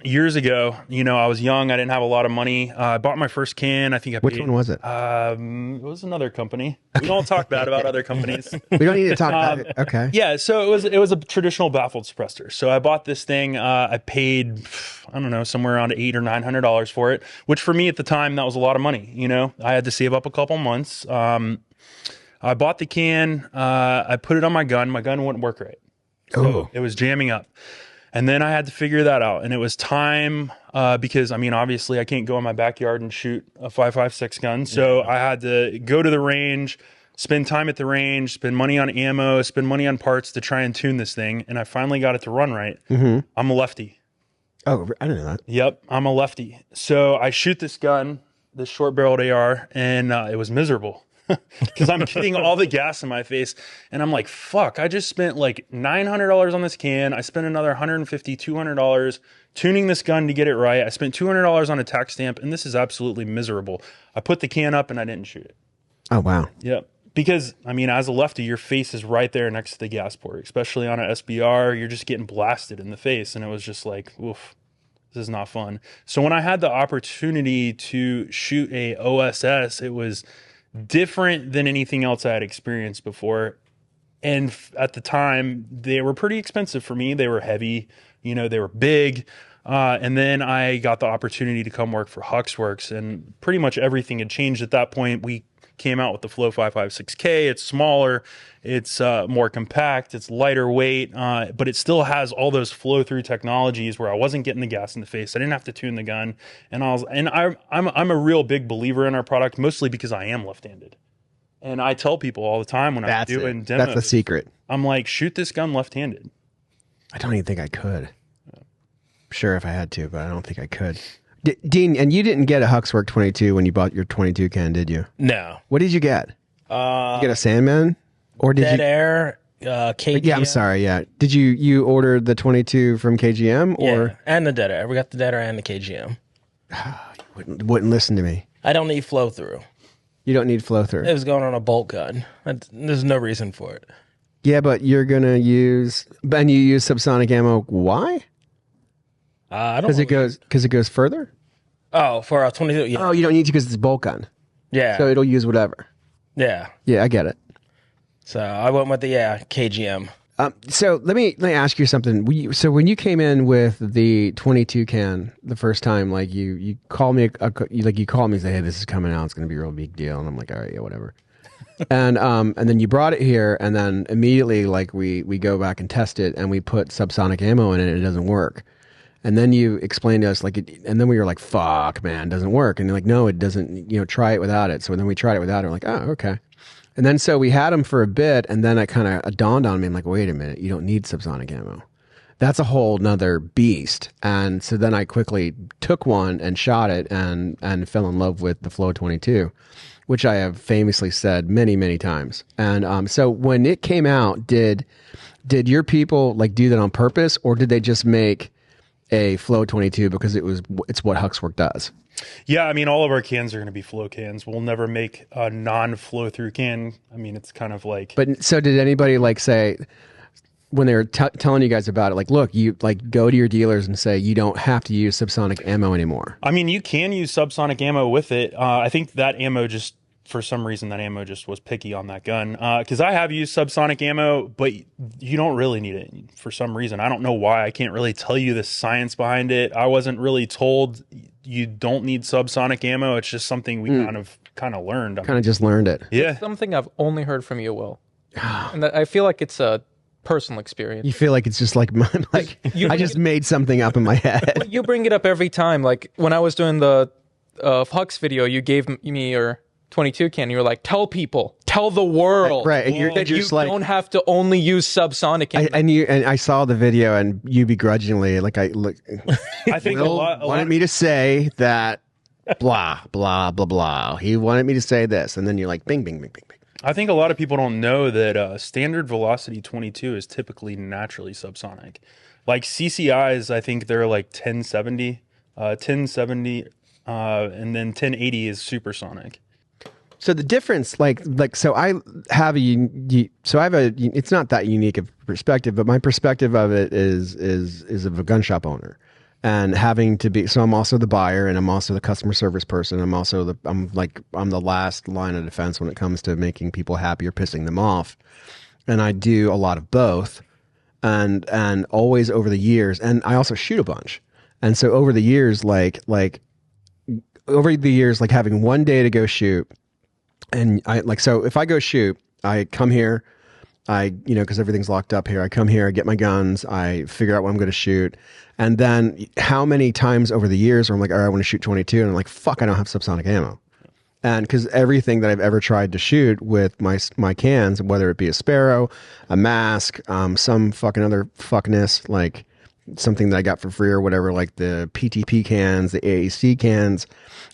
years ago. I was young. I didn't have a lot of money. I bought my first can. I think I paid. Which one was it? It was another company. We don't talk bad about other companies. We don't need to talk about it. Okay. Yeah, so it was a traditional baffled suppressor. So I bought this thing. I paid, I don't know, somewhere around $800 or $900 for it, which for me at the time that was a lot of money. I had to save up a couple months. I bought the can. I put it on my gun. My gun wouldn't work right. So it was jamming up. And then I had to figure that out. And it was time because, obviously I can't go in my backyard and shoot a 5.56 gun. So I had to go to the range, spend time at the range, spend money on ammo, spend money on parts to try and tune this thing. And I finally got it to run right. Mm-hmm. I'm a lefty. Oh, I didn't know that. Yep, I'm a lefty. So I shoot this gun, this short-barreled AR, and it was miserable. Because I'm getting all the gas in my face, and I'm like, fuck, I just spent like $900 on this can. I spent another $150, $200 tuning this gun to get it right. I spent $200 on a tax stamp, and this is absolutely miserable. I put the can up, and I didn't shoot it. Oh, wow. Yep. Because, as a lefty, your face is right there next to the gas port, especially on an SBR. You're just getting blasted in the face, and it was just like, oof, this is not fun. So when I had the opportunity to shoot a OSS, it was different than anything else I had experienced before. And at the time, they were pretty expensive for me. They were heavy, they were big. And then I got the opportunity to come work for Huxwrx, and pretty much everything had changed at that point. We came out with the Flow 556K. It's smaller, it's more compact, it's lighter weight, but it still has all those flow through technologies where I wasn't getting the gas in the face. I didn't have to tune the gun, and I'm a real big believer in our product, mostly because I am left-handed, and I tell people all the time when I'm doing demos, that's the secret. I'm like, shoot this gun left-handed. I don't even think I could. Sure, if I had to, but I don't think I could. Dean, and you didn't get a Huxwrx 22 when you bought your 22 can, did you? No. What did you get? You get a Sandman, or did Dead you? Air, KGM. Yeah, I'm sorry. Yeah, did you order the 22 from KGM or? Yeah, and the Dead Air. We got the Dead Air and the KGM. Wouldn't listen to me. I don't need flow through. You don't need flow through. It was going on a bolt gun. There's no reason for it. Yeah, but you're gonna use, and you use subsonic ammo. Why? I don't. Because it goes further. Oh, for a 22. Yeah. Oh, you don't need to because it's a bolt gun. Yeah. So it'll use whatever. Yeah. Yeah, I get it. So I went with the KGM. So let me ask you something. So when you came in with the 22 can the first time, like you called me, you called me and said, "Hey, this is coming out. It's going to be a real big deal." And I'm like, "All right, yeah, whatever." and then you brought it here, and then immediately like we go back and test it, and we put subsonic ammo in it, and it doesn't work. And then you explained to us and then we were like, "Fuck, man, it doesn't work." And you're like, "No, it doesn't. Try it without it." So then we tried it without it. We're like, "Oh, okay." And then so we had them for a bit, and then it kind of dawned on me. I'm like, "Wait a minute, you don't need subsonic ammo. That's a whole nother beast." And so then I quickly took one and shot it, and fell in love with the Flow 22, which I have famously said many, many times. And so when it came out, did your people like do that on purpose, or did they just make a Flow 22 because it's what Huxwrx does? Yeah, I mean, all of our cans are going to be flow cans. We'll never make a non-flow through can. I mean, it's kind of like. But so did anybody like say when they were telling you guys about it, like, look, you like go to your dealers and say you don't have to use subsonic ammo anymore? I mean, you can use subsonic ammo with it. I think that ammo just. For some reason, that ammo just was picky on that gun. Because I have used subsonic ammo, but you don't really need it for some reason. I don't know why. I can't really tell you the science behind it. I wasn't really told you don't need subsonic ammo. It's just something we kind of learned. Kind of just learned it. Yeah. It's something I've only heard from you, Will. And I feel like it's a personal experience. You feel like it's just like I just made something up in my head. You bring it up every time. Like when I was doing the Hux video, you gave me your 22 can. You were like, tell the world, right? And that you don't have to only use subsonic ammo. And I saw the video, and you begrudgingly, like I think Will wanted me to say that blah blah blah blah. He wanted me to say this, and then you're like, bing bing bing bing bing. I think a lot of people don't know that standard velocity 22 is typically naturally subsonic. Like CCIs, I think they're like 1070, and then 1080 is supersonic. So the difference, so I have it's not that unique of a perspective, but my perspective of it is of a gun shop owner, and having to be. So I'm also the buyer, and I'm also the customer service person. I'm also I'm the last line of defense when it comes to making people happy or pissing them off, and I do a lot of both, and always over the years, and I also shoot a bunch, and so over the years, having one day to go shoot. And so if I go shoot, I come here, because everything's locked up here. I come here, I get my guns, I figure out what I'm going to shoot. And then how many times over the years where I'm like, all right, I want to shoot 22. And I'm like, fuck, I don't have subsonic ammo. And because everything that I've ever tried to shoot with my cans, whether it be a Sparrow, a mask, some fucking other fuckness, like something that I got for free or whatever, like the PTP cans, the AAC cans,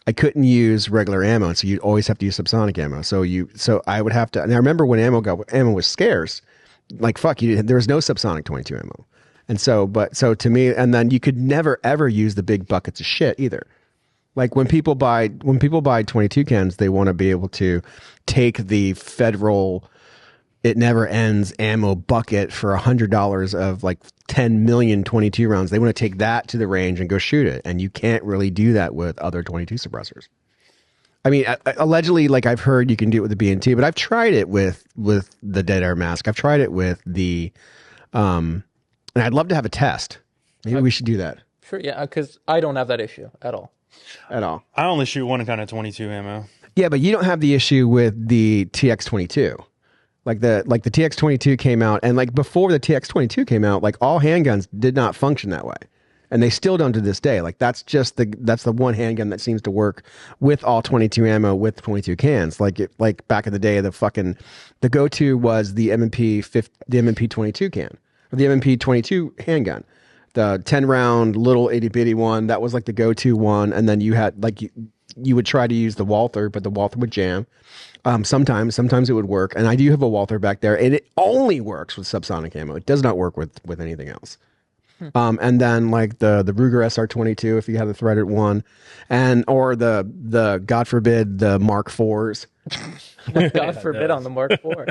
I couldn't use regular ammo, and so you'd always have to use subsonic ammo. So I would have to. And I remember when ammo was scarce, like fuck, there was no subsonic 22 ammo, and so to me, and then you could never ever use the big buckets of shit either. Like when people buy 22 cans, they want to be able to take the federal it never ends ammo bucket for $100 of like 10 million 22 rounds. They want to take that to the range and go shoot it. And you can't really do that with other 22 suppressors. I mean, allegedly, like I've heard you can do it with the B&T, but I've tried it with the Dead Air mask. I've tried it with the, and I'd love to have a test. Maybe we should do that. Sure, yeah, because I don't have that issue at all. At all. I only shoot one kind of 22 ammo. Yeah, but you don't have the issue with the TX22. Like the TX22 came out, and like before the TX22 came out, like all handguns did not function that way, and they still don't to this day. Like that's the one handgun that seems to work with all 22 ammo with 22 cans. Like back in the day, the go-to was the M&P 22 can, or the M&P 22 handgun, the 10 round little itty bitty one. That was like the go-to one, and then you had like you would try to use the Walther, but the Walther would jam. Sometimes it would work, and I do have a Walther back there, and it only works with subsonic ammo. It does not work with anything else. And then like the Ruger SR22, if you have the threaded one, or the God forbid the Mark IVs. God forbid on the Mark IV.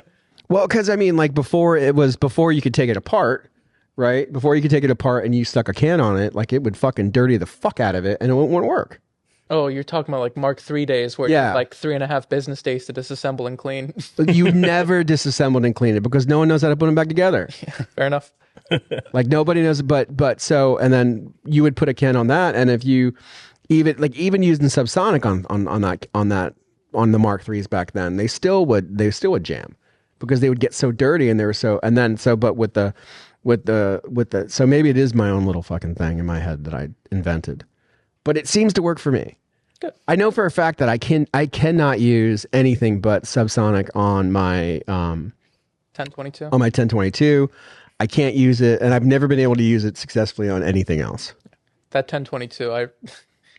Well, because I mean, like before you could take it apart, right? Before you could take it apart and you stuck a can on it, like it would fucking dirty the fuck out of it, and it wouldn't work. Oh, you're talking about like Mark III days where you had like 3.5 business days to disassemble and clean. You never disassembled and cleaned it because no one knows how to put them back together. Yeah, fair enough. Like nobody knows, but so, and then you would put a can on that, and if you even using subsonic on that on the Mark IIIs back then, they still would jam because they would get so dirty and they were so, and then so, but with the, so maybe it is my own little fucking thing in my head that I invented, but it seems to work for me. Good. I know for a fact that I cannot use anything but subsonic on my 1022. on my 1022. I can't use it, and I've never been able to use it successfully on anything else. That 1022,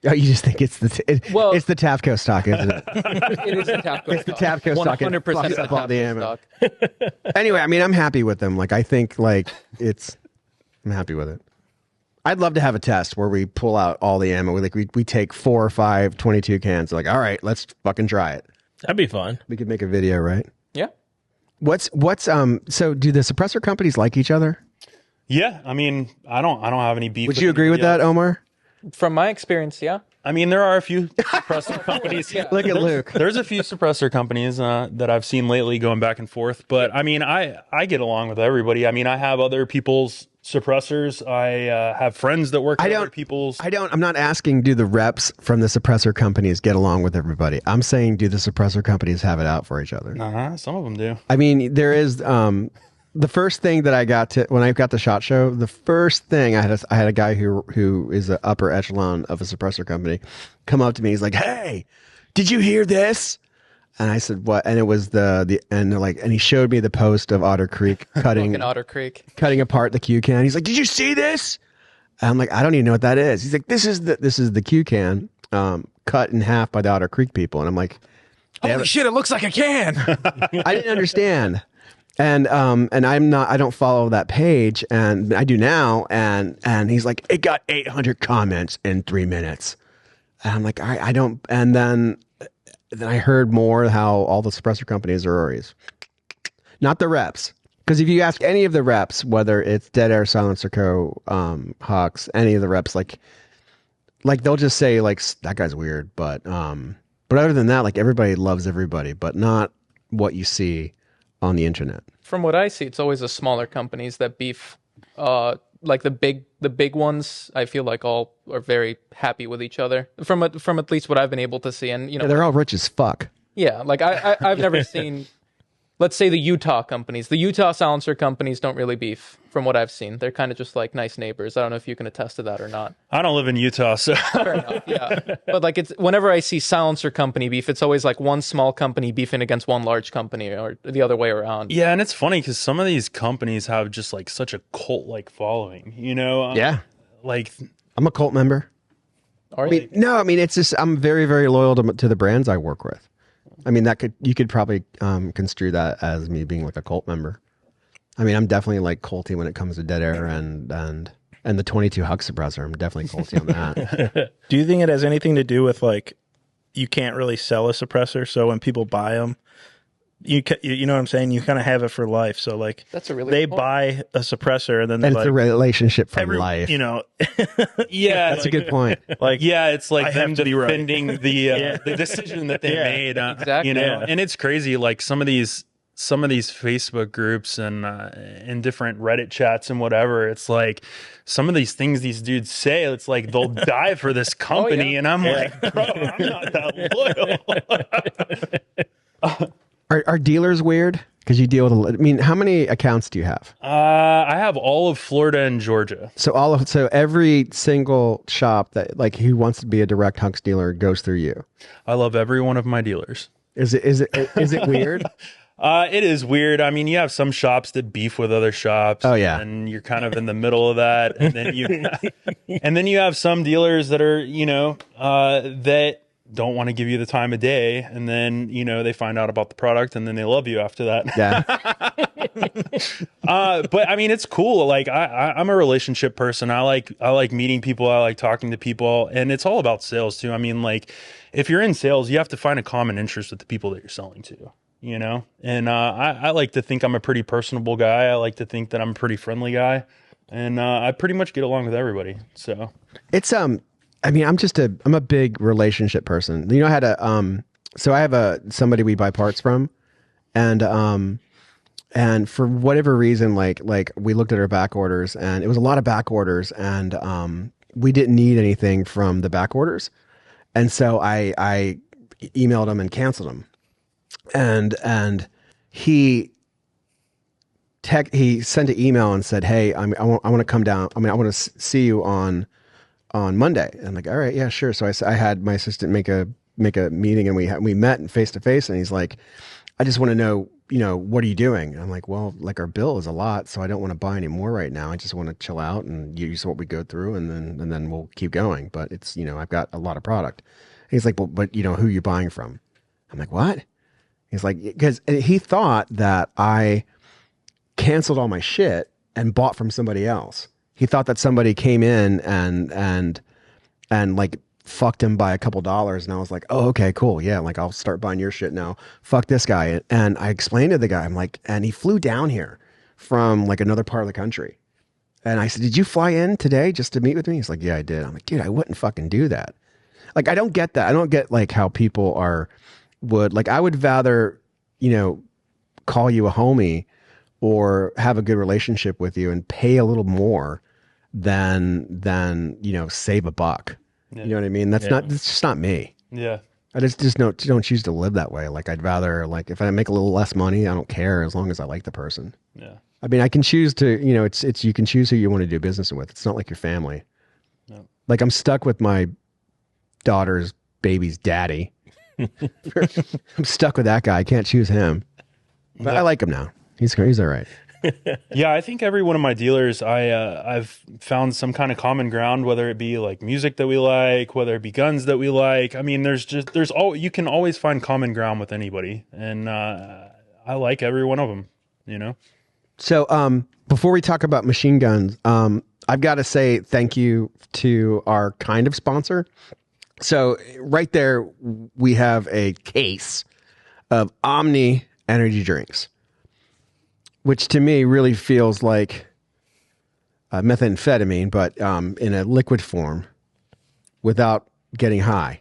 Oh, you just think it's the Well- it's the Tavco stock, isn't it? it is the Tavco It's the Tavco stock. It 100% fucks the up all the Tavco ammo. stock. Anyway, I mean, I'm happy with them. Like, I think like I'm happy with it. I'd love to have a test where we pull out all the ammo. We take 4 or 5 22 cans. Like, all right, let's fucking try it. That'd be fun. We could make a video, right? Yeah. So do the suppressor companies like each other? Yeah, I mean, I don't have any beef. Would you agree with that, Omar? From my experience, yeah. I mean, there are a few suppressor companies. Look at Luke. There's a few suppressor companies that I've seen lately going back and forth, but I mean, I get along with everybody. I mean, I have other people's suppressors. I have friends that work at other people's. I'm not asking do the reps from the suppressor companies get along with everybody. I'm saying do the suppressor companies have it out for each other? Some of them do. I mean, there is the first thing that I got to when I got the SHOT Show. The first thing I had a guy who is the upper echelon of a suppressor company come up to me. He's like, "Hey, did you hear this?" And I said, "What?" And it was and they're like, and he showed me the post of Otter Creek Fucking Otter Creek. cutting apart the Q can. He's like, "Did you see this?" And I'm like, "I don't even know what that is." He's like, "This is the Q can cut in half by the Otter Creek people." And I'm like, Holy shit, it looks like a can. I didn't understand. And I don't follow that page, and I do now. And he's like, it got 800 comments in 3 minutes. And I'm like, I don't. And then I heard more how all the suppressor companies are always not the reps. Because if you ask any of the reps, whether it's Dead Air, Silencer Co., Hux, any of the reps, like they'll just say like that guy's weird, but other than that, like everybody loves everybody, but not what you see on the internet. From what I see, it's always the smaller companies that beef. Like the big ones, I feel like all are very happy with each other. From at least what I've been able to see, and you know, They're all rich as fuck. yeah. Like I've never seen. Let's say the Utah companies, the Utah silencer companies don't really beef from what I've seen. They're kind of just like nice neighbors. I don't know if you can attest to that or not. I don't live in Utah, so Fair enough, yeah. But like it's whenever I see silencer company beef, it's always like one small company beefing against one large company or the other way around. yeah. And it's funny because some of these companies have just like such a cult like following, you know? Yeah. Like, I'm a cult member. Are you? No, I mean, it's just, I'm very, very loyal to the brands I work with. I mean, you could probably construe that as me being like a cult member. I mean, I'm definitely like culty when it comes to Dead Air and the 22 Hux suppressor. I'm definitely culty on that. Do you think it has anything to do with like you can't really sell a suppressor, so when people buy them, you know what I'm saying? You kind of have it for life. So like That's a really they good point. buy a suppressor and then And they're it's a like, relationship for life. you know, yeah, That's a good point. like yeah, it's like I them have to be right. defending the decision that they Yeah. made. Exactly. You know, Yeah. and it's crazy. Like some of these Facebook groups and different Reddit chats and whatever. It's like some of these things these dudes say. It's like they'll die for this company, yeah. and I'm like, bro, I'm not that loyal. Are dealers weird? Because you deal with I mean, how many accounts do you have? I have all of Florida and Georgia. So every single shop that like who wants to be a direct Hux dealer goes through you. I love every one of my dealers. Is it weird? It is weird. I mean, you have some shops that beef with other shops. Oh, yeah. And you're kind of in the middle of that. And then you have some dealers that are, you know, that don't want to give you the time of day. And then, you know, they find out about the product and then they love you after that. Yeah. But I mean, it's cool. Like I'm a relationship person. I like meeting people. I like talking to people, and it's all about sales too. I mean, like if you're in sales, you have to find a common interest with the people that you're selling to, you know? And, I like to think I'm a pretty personable guy. I like to think that I'm a pretty friendly guy, and, I pretty much get along with everybody. So It's I mean, I'm a big relationship person. You know, I had so I have somebody we buy parts from, and for whatever reason, like we looked at our back orders, and it was a lot of back orders, and we didn't need anything from the back orders, and so I emailed him and canceled him. And he sent an email and said, "Hey, I want to come down. I want to see you on Monday." And I'm like, "All right, yeah, sure." So I had my assistant make a meeting, and we met face to face. And he's like, "I just want to know, what are you doing?" And I'm like, "Well, like our bill is a lot, so I don't want to buy any more right now. I just want to chill out and use what we go through, and then we'll keep going. But it's I've got a lot of product." And he's like, "Well, but who you're buying from?" I'm like, "What?" He's like, because he thought that I canceled all my shit and bought from somebody else. He thought that somebody came in and like fucked him by a couple dollars. And I was like, "Oh, okay, cool. Yeah. Like I'll start buying your shit now. Fuck this guy." And I explained to the guy, I'm like, and he flew down here from like another part of the country. And I said, "Did you fly in today just to meet with me?" He's like, "Yeah, I did." I'm like, "Dude, I wouldn't fucking do that." Like, I don't get that. I don't get like how people would like, I would rather, call you a homie or have a good relationship with you and pay a little more than save a buck. Yeah. You know what I mean? That's just not me. Yeah. I just don't choose to live that way. Like I'd rather, like, if I make a little less money, I don't care as long as I like the person. Yeah. I mean, I can choose to, it's you can choose who you want to do business with. It's not like your family. No. Like I'm stuck with my daughter's baby's daddy. I'm stuck with that guy. I can't choose him. But I like him now. He's all right. Yeah, I think every one of my dealers, I've found some kind of common ground, whether it be like music that we like, whether it be guns that we like. I mean, you can always find common ground with anybody, and I like every one of them. So, before we talk about machine guns, I've got to say thank you to our kind of sponsor. So, right there, we have a case of Omni energy drinks, which to me really feels like methamphetamine, but in a liquid form without getting high.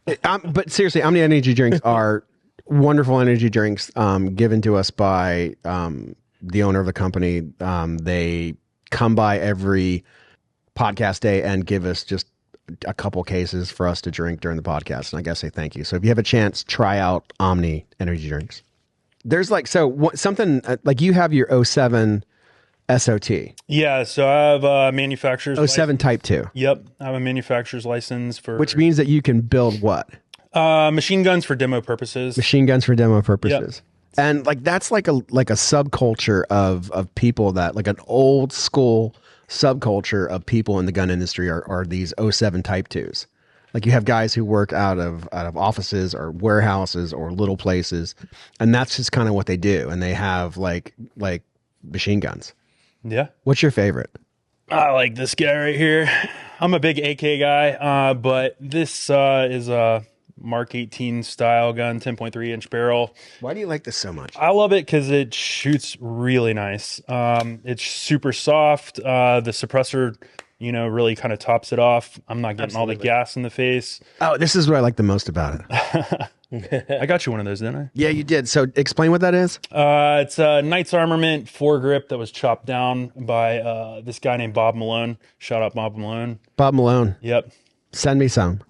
But seriously, Omni energy drinks are wonderful energy drinks given to us by the owner of the company. They come by every podcast day and give us just a couple cases for us to drink during the podcast. And I gotta say thank you. So if you have a chance, try out Omni energy drinks. There's like, something like you have your 07 SOT. Yeah, so I have a manufacturer's 07 Type 2. Yep, I have a manufacturer's license for... Which means that you can build what? Machine guns for demo purposes. Machine guns for demo purposes. Yep. And like that's like a subculture of people that, like an old school subculture of people in the gun industry are these 07 Type 2s. Like you have guys who work out of offices or warehouses or little places, and that's just kind of what they do. And they have like machine guns. Yeah. What's your favorite? I like this guy right here. I'm a big AK guy, but this is a Mark 18 style gun, 10.3 inch barrel. Why do you like this so much? I love it because it shoots really nice. It's super soft. The suppressor, really kind of tops it off. I'm not getting all the gas in the face. Oh, this is what I like the most about it. I got you one of those, didn't I? Yeah, you did. So explain what that is. It's a Knight's Armament foregrip that was chopped down by this guy named Bob Malone. Shout out Bob Malone. Bob Malone. Yep. Send me some.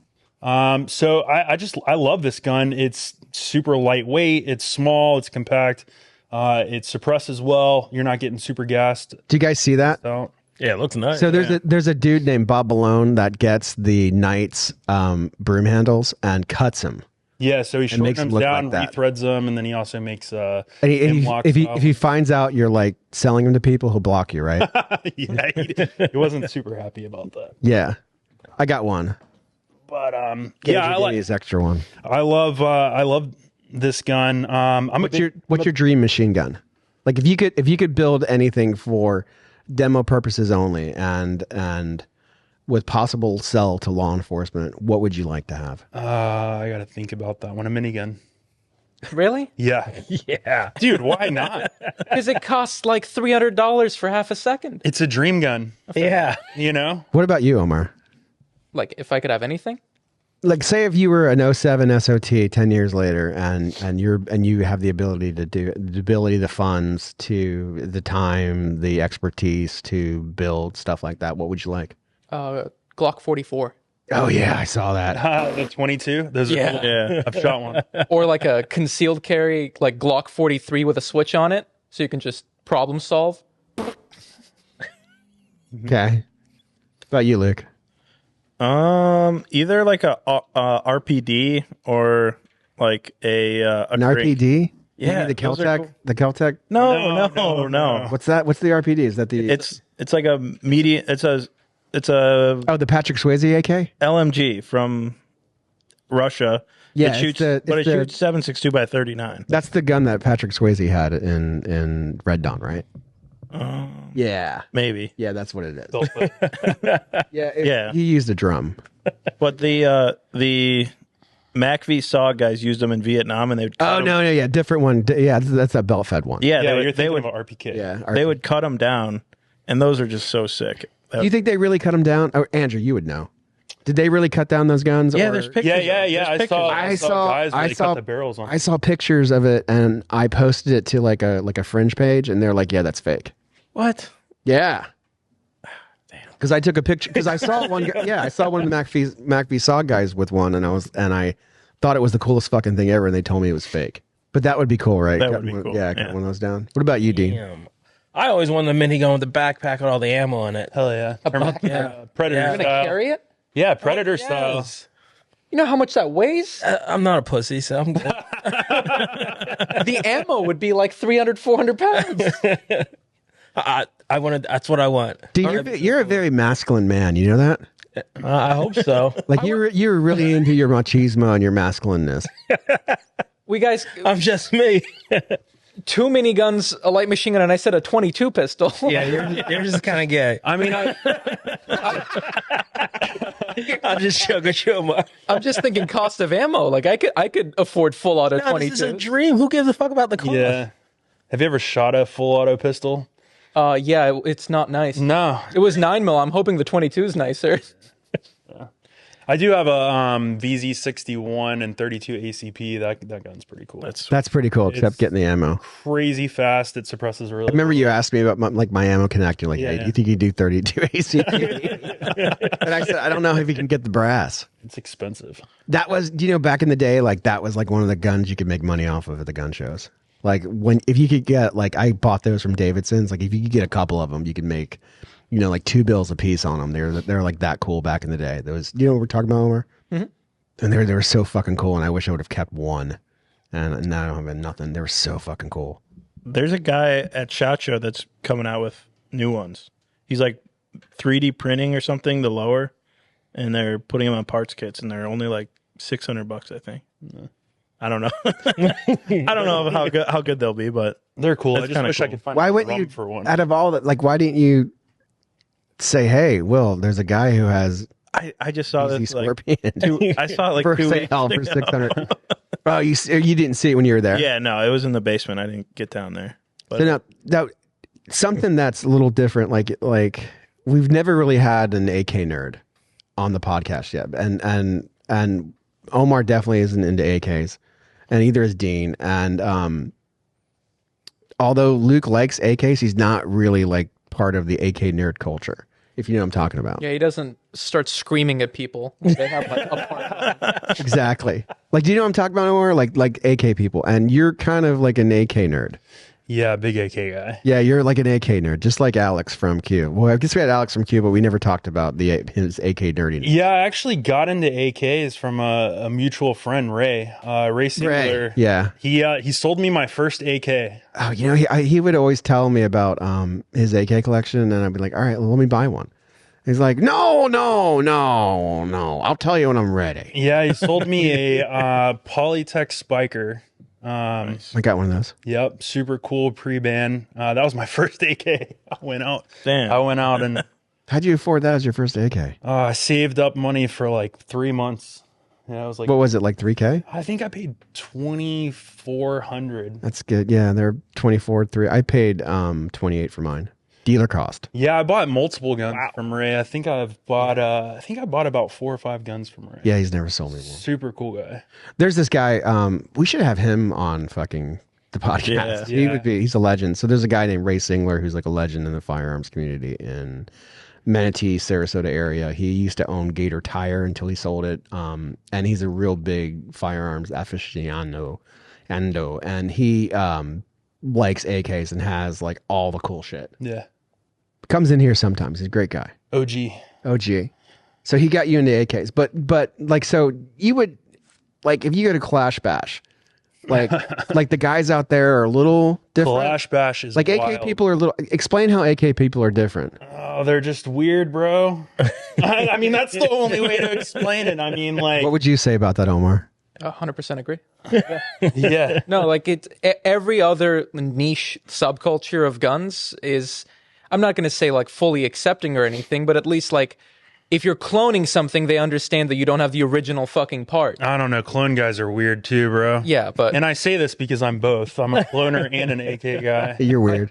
So I love this gun. It's super lightweight. It's small. It's compact. It suppresses well. You're not getting super gassed. Do you guys see that? So, Yeah, it looks nice. So there's a dude named Bob Malone that gets the Knight's broom handles and cuts them. yeah, so he shortens them down, like that. rethreads them, and then he also makes And if he finds out you're like selling them to people, he'll block you, right? yeah, he wasn't super happy about that. Yeah, I got one. But Yeah, I like his extra one. I love this gun. What's your dream machine gun? Like if you could build anything for demo purposes only and with possible sell to law enforcement, what would you like to have? I got to think about that one. A minigun. Really? Yeah. yeah. Dude, why not? Because it costs like $300 for half a second. It's a dream gun, Yeah. What about you, Omer? Like, if I could have anything? Like, say if you were an 07 SOT 10 years later, and you have the ability to do the funds, to the time, the expertise to build stuff like that, what would you like? Glock 44. Oh yeah, I saw that. The 22. Those are Yeah. cool. Yeah. I've shot one. Or like a concealed carry, like Glock 43 with a switch on it, so you can just problem solve. Okay. What about you, Luke? Either like a RPD or like a An drink. RPD? Yeah, You mean the those are Keltec. cool. The Keltec. No. What's that? What's the RPD? Is that the? It's like a medium. It's a oh, the Patrick Swayze AK. LMG from Russia. Yeah, it shoots, it's but it the- shoots 7.62 by 39. That's the gun that Patrick Swayze had in Red Dawn, right? Yeah. Maybe, Yeah, that's what it is. They'll put- Yeah. He used a drum. but the MACV SAW guys used them in Vietnam, and they would cut Oh 'em- no, yeah, different one. Yeah, that's that belt fed one. yeah, yeah, they you're would, they thinking would of an RPK. yeah. they would cut them down, and those are just so sick. Do you think they really cut them down? Oh, Andrew, you would know. Did they really cut down those guns? Yeah, or- there's pictures. Yeah, of yeah, them. yeah. There's I pictures saw, of them. I saw guys where they cut the barrels on. I saw pictures of it, and I posted it to like a fringe page, and they're like, "Yeah, that's fake." What? Yeah. Because I took a picture. Because I saw one. Yeah, I saw one of the MacV Saw guys with one, and I thought it was the coolest fucking thing ever, and they told me it was fake. But that would be cool, right? That Cut would be one- cool, Yeah, yeah. cut one of those down. What about you, Dean? Damn. I always wanted the minigun with the backpack with all the ammo in it. Hell yeah. Predator Yeah. You're gonna style. carry it? Yeah, Predator Yes. style. You know how much that weighs? I'm not a pussy, so I'm good. The ammo would be like 300, 400 pounds. I wanted. That's what I want. Dean, you're a very masculine man. You know that? I hope so. Like you're really into your machismo and your masculineness. We guys, I'm just me. 2 miniguns, a light machine gun, and I said a 22 pistol. Yeah, you're just kind of gay. I mean, I'm just sugar. I'm just thinking cost of ammo. Like I could afford full auto No, this is a 22. dream. Who gives a fuck about the cost? yeah. Have you ever shot a full auto pistol? Yeah, it's not nice. No. It was 9mm. I'm hoping the 22 is nicer. I do have a VZ61 and 32 ACP. That gun's pretty cool. It's That's pretty cool, except getting the ammo. crazy fast. It suppresses really. I remember you asked me about my ammo connector. Like, hey, Yeah. do you think you do 32 ACP? And I said, I don't know if you can get the brass. It's expensive. That was, back in the day, like that was like one of the guns you could make money off of at the gun shows. Like if you could get, like I bought those from Davidson's. Like if you could get a couple of them, you could make, like $2 a piece on them. They're like that cool back in the day. There was, what we're talking about, Omer? Mm-hmm. And they were so fucking cool. And I wish I would have kept one. And now I don't have nothing. They were so fucking cool. There's a guy at SHOT Show that's coming out with new ones. He's like 3D printing or something, the lower, and they're putting them on parts kits, and they're only like $600, I think. I don't know. I don't know how good they'll be, but They're cool. I That's just kinda wish I cool. could find Why a wouldn't drum you, for one. out of all that, like, why didn't you say, hey, Will, there's a guy who has I just saw easy this like scorpion I saw it like for 2 weeks sale for ago. 600. Oh, you didn't see it when you were there? Yeah, no, it was in the basement. I didn't get down there. But So now something that's a little different, like we've never really had an AK nerd on the podcast yet, and Omar definitely isn't into AKs, and either is Dean. And although Luke likes AKs, he's not really like part of the AK nerd culture, if you know what I'm talking about. Yeah, he doesn't start screaming at people. They have like a part. Exactly. Like, do you know what I'm talking about, Omar? Like AK people, and you're kind of like an AK nerd. Yeah, big AK guy. Yeah, you're like an AK nerd, just like Alex from Q. Well, I guess we had Alex from Q, but we never talked about his AK nerdiness. Yeah, I actually got into AKs from a mutual friend, Ray. Ray Singular. Yeah. He sold me my first AK. Oh, he would always tell me about his AK collection, and I'd be like, all right, well, let me buy one. He's like, no. I'll tell you when I'm ready. Yeah, he sold me a Polytech Spiker. I got one of those. Yep, super cool pre-ban. That was my first AK. I went out and How'd you afford that as your first AK? I saved up money for like 3 months. Yeah, I was like, What was it, like 3K? I think I paid $2,400. That's good. Yeah, they're 24, 3. I paid 28 for mine. Dealer cost. Yeah, I bought multiple guns from Ray. I think I bought about 4 or 5 guns from Ray. Yeah, he's never sold me one. Super cool guy. There's this guy, we should have him on fucking the podcast. Yeah. He's a legend. So there's a guy named Ray Singler who's like a legend in the firearms community in Manatee, Sarasota area. He used to own Gator Tire until he sold it. And he's a real big firearms aficionado. And he likes AKs and has like all the cool shit. Yeah. Comes in here sometimes. He's a great guy. OG. So he got you into AKs. But like, so you would, like, if you go to Clash Bash, like the guys out there are a little different. Clash Bash is like AK wild. people are a little. Explain how AK people are different. Oh, they're just weird, bro. I mean, that's the only way to explain it. I mean, like, What would you say about that, Omar? 100% agree. yeah. No, like every other niche subculture of guns is, I'm not going to say like fully accepting or anything, but at least like if you're cloning something, they understand that you don't have the original fucking part. I don't know. Clone guys are weird too, bro. Yeah, but And I say this because I'm both. I'm a cloner and an AK guy. You're weird.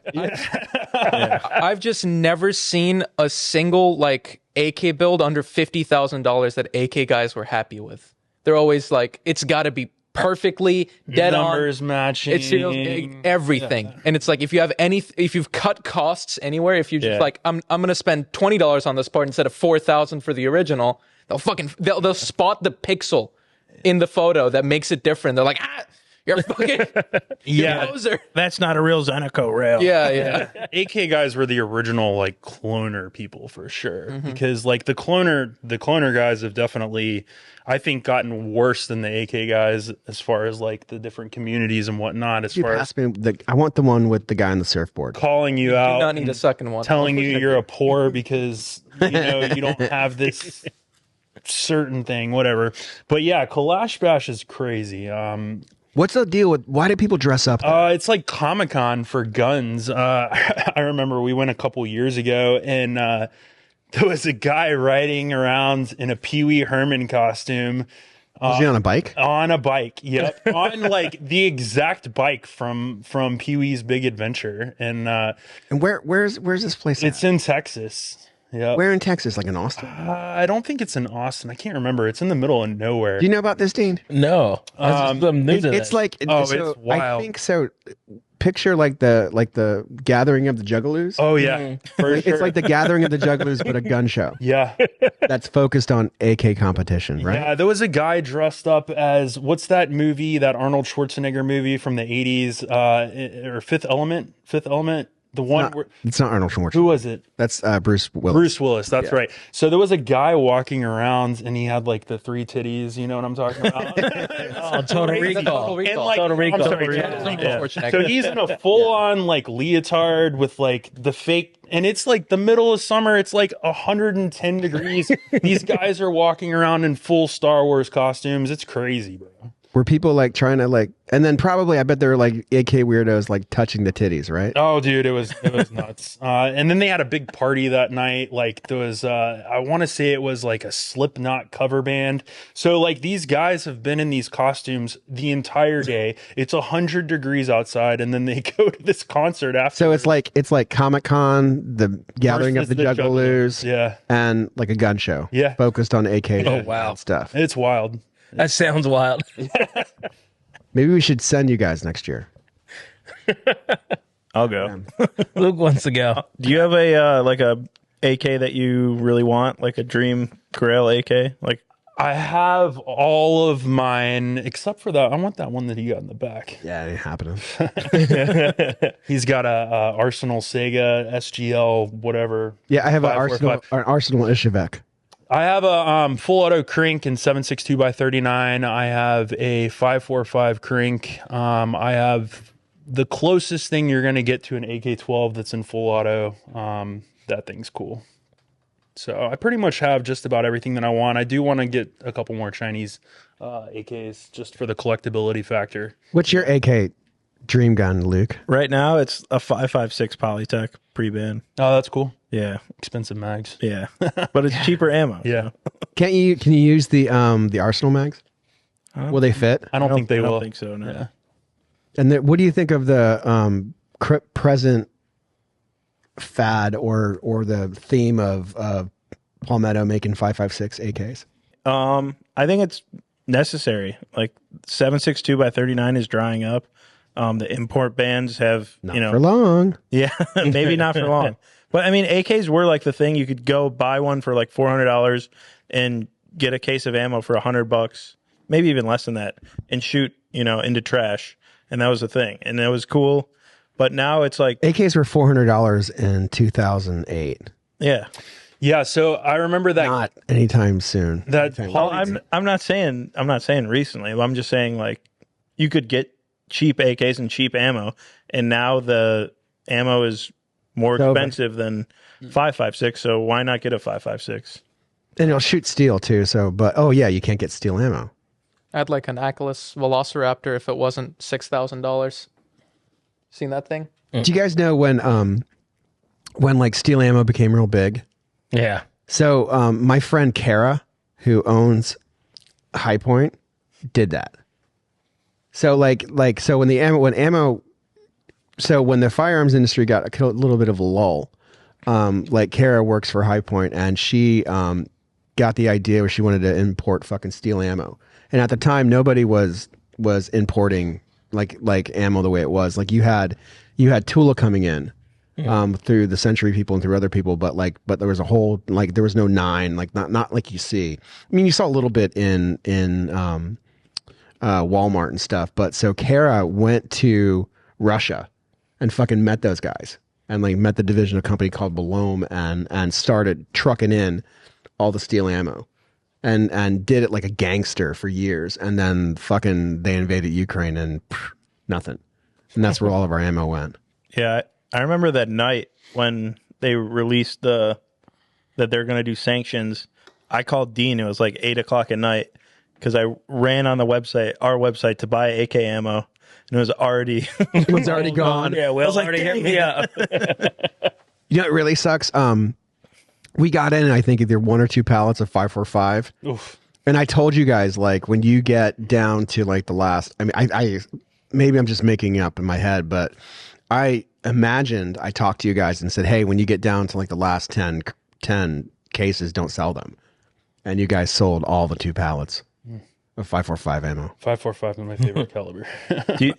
I've just never seen a single like AK build under $50,000 that AK guys were happy with. They're always like, it's got to be perfectly dead Numbers on. matching. It's everything, and it's like if you've cut costs anywhere, if you just like I'm gonna spend $20 on this part instead of $4,000 for the original, they'll spot the pixel in the photo that makes it different. They're like, you're a fucking Yeah. poser. That's not a real Zenico rail. Yeah. AK guys were the original like cloner people for sure, because like the cloner guys have definitely, I think, gotten worse than the AK guys as far as like the different communities and whatnot. As You far as pass me I want the one with the guy on the surfboard. calling you Do out, not need and a second one. telling you you're a poor because you don't have this certain thing, whatever. But yeah, Clash Bash is crazy. What's the deal with? Why do people dress up? It's like Comic-Con for guns. I remember we went a couple years ago, and there was a guy riding around in a Pee Wee Herman costume. Was he on a bike? On a bike, yep. On like the exact bike from Pee Wee's Big Adventure. And And where's this place? it's in Texas. Yeah. Where in Texas? Like in Austin? I don't think it's in Austin. I can't remember. It's in the middle of nowhere. Do you know about this, Dean? No, I'm new to It's this. like Oh, so it's wild. I think so. Picture like the gathering of the Juggalos. Oh yeah, for sure. It's like the gathering of the Juggalos, but a gun show Yeah. that's focused on AK competition, right? Yeah, there was a guy dressed up as, what's that movie, that Arnold Schwarzenegger movie from the 80s, or Fifth Element? The one where, It's not Arnold Schwarzenegger. who was it? That's Bruce Willis. Bruce Willis, that's right. So there was a guy walking around and he had like the 3 titties, you know what I'm talking about? Total Recall. And like, Total Recall. I'm sorry, yeah. So he's in a full-on like leotard with like the fake, and it's like the middle of summer. It's like 110 degrees. These guys are walking around in full Star Wars costumes. It's crazy, bro. Were people like trying to like, and then probably I bet there were like AK weirdos like touching the titties, right? Oh, dude, it was nuts. And then they had a big party that night. Like there was, I want to say it was like a Slipknot cover band. So like these guys have been in these costumes the entire day. It's 100 degrees outside, and then they go to this concert after. So it's like Comic-Con, the gathering of Versus the Juggalos, Yeah, and like a gun show, Yeah. focused on AK. Oh, wow. and stuff. it's wild. That sounds wild. Maybe we should send you guys next year. I'll go. Luke wants to go. Do you have a like a AK that you really want, like a dream Grail AK? Like, I have all of mine except for that. I want that one that he got in the back. Yeah, it ain't happening. He's got a Arsenal Sega SGL whatever. Yeah, I have an 545. Arsenal Ishivek. I have a full auto crank in 7.62x39. I have a 545 crank. I have the closest thing you're going to get to an AK-12 that's in full auto. That thing's cool. So I pretty much have just about everything that I want. I do want to get a couple more Chinese AKs just for the collectibility factor. What's your AK dream gun, Luke? right now it's a 5.56 Polytech pre-ban. Oh, that's cool. Yeah, Expensive mags. yeah, but it's cheaper ammo. Yeah. Can you use the Arsenal mags? Will they fit? I don't think they I will. don't think so. No. Yeah. And what do you think of the present fad or the theme of Palmetto making 5.56 AKs? I think it's necessary. Like 7.62x39 is drying up. The import bans have, Not for long. yeah, maybe not for long. But I mean, AKs were like the thing. You could go buy one for like $400 and get a case of ammo for $100, maybe even less than that, and shoot, into trash. And that was the thing. And it was cool. But now it's like AKs were $400 in 2008. yeah. Yeah, so I remember that. Not anytime soon. That Well, I'm not saying recently. I'm just saying like you could get cheap AKs and cheap ammo, and now the ammo is more expensive than 5.56. So why not get a 5.56? And it'll shoot steel too. So, but you can't get steel ammo. I'd like an Achilles Velociraptor if it wasn't $6,000. Seen that thing? Do you guys know when like steel ammo became real big? Yeah. So my friend Kara, who owns High Point, did that. So so when the firearms industry got a little bit of a lull, like Kara works for High Point, and she got the idea where she wanted to import fucking steel ammo. And at the time, nobody was importing like ammo the way it was. Like you had Tula coming in. Through the Century people and through other people, but there was a whole there was no 9, not like you see. I mean, you saw a little bit in Walmart and stuff, but so Kara went to Russia and fucking met those guys and met the division of a company called Belome and started trucking in all the steel ammo and did it like a gangster for years, and then fucking they invaded Ukraine and nothing, and that's where all of our ammo went. Yeah. I remember that night when they released that they're going to do sanctions. I called Dean. It was like 8:00 at night because I ran on our website to buy AK ammo, and it was already gone. Yeah, Will already hit me up. You know, it really sucks. We got in, I think, either 1 or 2 pallets of 5.45. Oof. And I told you guys, when you get down to the last, I mean, I maybe I'm just making up in my head, but I imagined I talked to you guys and said, hey, when you get down to the last 10 cases, don't sell them. And you guys sold all the 2 pallets of 5.45 ammo. 5.45 is my favorite caliber.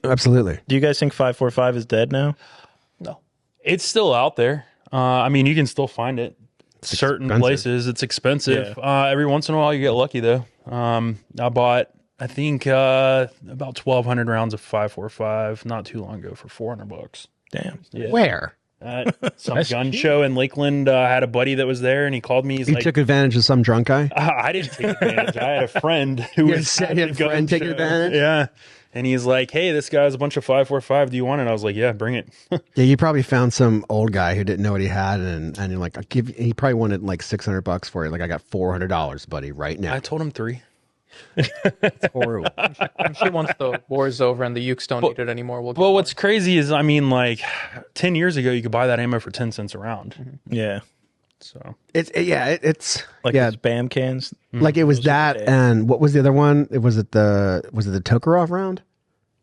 Absolutely. Do you guys think 5.45 is dead now? No. It's still out there. I mean, you can still find it. Certain expensive. Places. It's expensive. Every once in a while, you get lucky, though. I bought, I think, about 1,200 rounds of 5.45 not too long ago for $400. Damn. Yeah. Where? Some gun show in Lakeland. I had a buddy that was there, and he called me. He's You took advantage of some drunk guy? I didn't take advantage. I had a friend who was You had a friend take advantage? Yeah. And he's like, hey, this guy has a bunch of 5.45. Do you want it? I was like, yeah, bring it. Yeah, you probably found some old guy who didn't know what he had, and you're like, I'll give. He probably wanted $600 for it. Like, I got $400, buddy, right now. I told him 3. It's horrible. I'm sure once the war is over and the Ukes don't need it anymore, we'll get Well, more. what's crazy is, I mean, 10 years ago, you could buy that ammo for 10 cents a round. Yeah. So It's Those BAM cans. like it was that, and what was the other one? Was it the Tokarov round?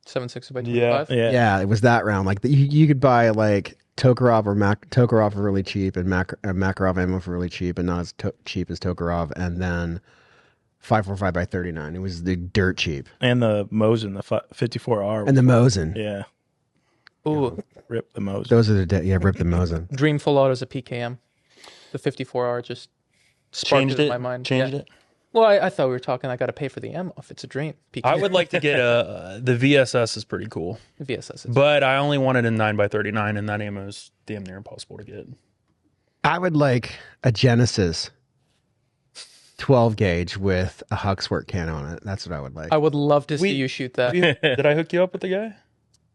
7.6 by 25. Yeah. Yeah. It was that round. You could buy Tokarov or Tokarov for really cheap, and Makarov ammo for really cheap, and not as cheap as Tokarov, and then 5.45 by 39. It was the dirt cheap, And the Mosin, the 54R. and the Mosin. Yeah. Ooh, Rip the Mosin. Those are the rip the Mosin. Dream Full Auto is a PKM. The 54R just sparked changed it it. in my mind. Changed Yeah. it. Well, I thought we were talking. I got to pay for the ammo if it's a Dream. PKM. I would like to get the VSS is pretty cool, VSS. but I only wanted a 9x39, and that ammo is damn near impossible to get. I would like a Genesis 12 gauge with a Huxwrx can on it. That's what I would like. I would love to see you shoot that. Did I hook you up with the guy?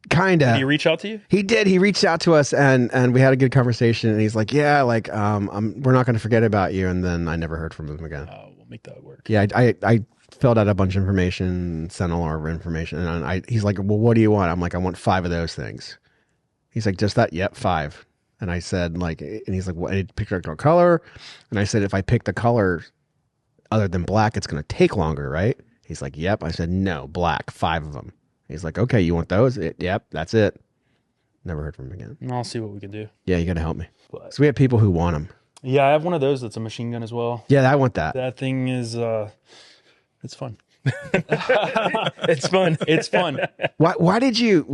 Kinda. Did he reach out to you? He did. He reached out to us and we had a good conversation. And he's like, "Yeah, we're not going to forget about you." And then I never heard from him again. We'll make that work. Yeah, I filled out a bunch of information, sent all our information, and he's like, "Well, what do you want?" I'm like, "I want 5 of those things." He's like, "Just that?" "Yep, 5." And I said, and he's like, "What?" And he picked a color, and I said, "If I pick the color other than black, it's going to take longer, right?" He's like, "Yep." I said, "No, black, 5 of them." He's like, "Okay, you want those?" "Yep, that's it." Never heard from him again. I'll see what we can do. Yeah, you got to help me. But, So we have people who want them. yeah, I have one of those that's a machine gun as well. Yeah, I want that. That thing is, it's fun. It's fun. It's fun. Why did you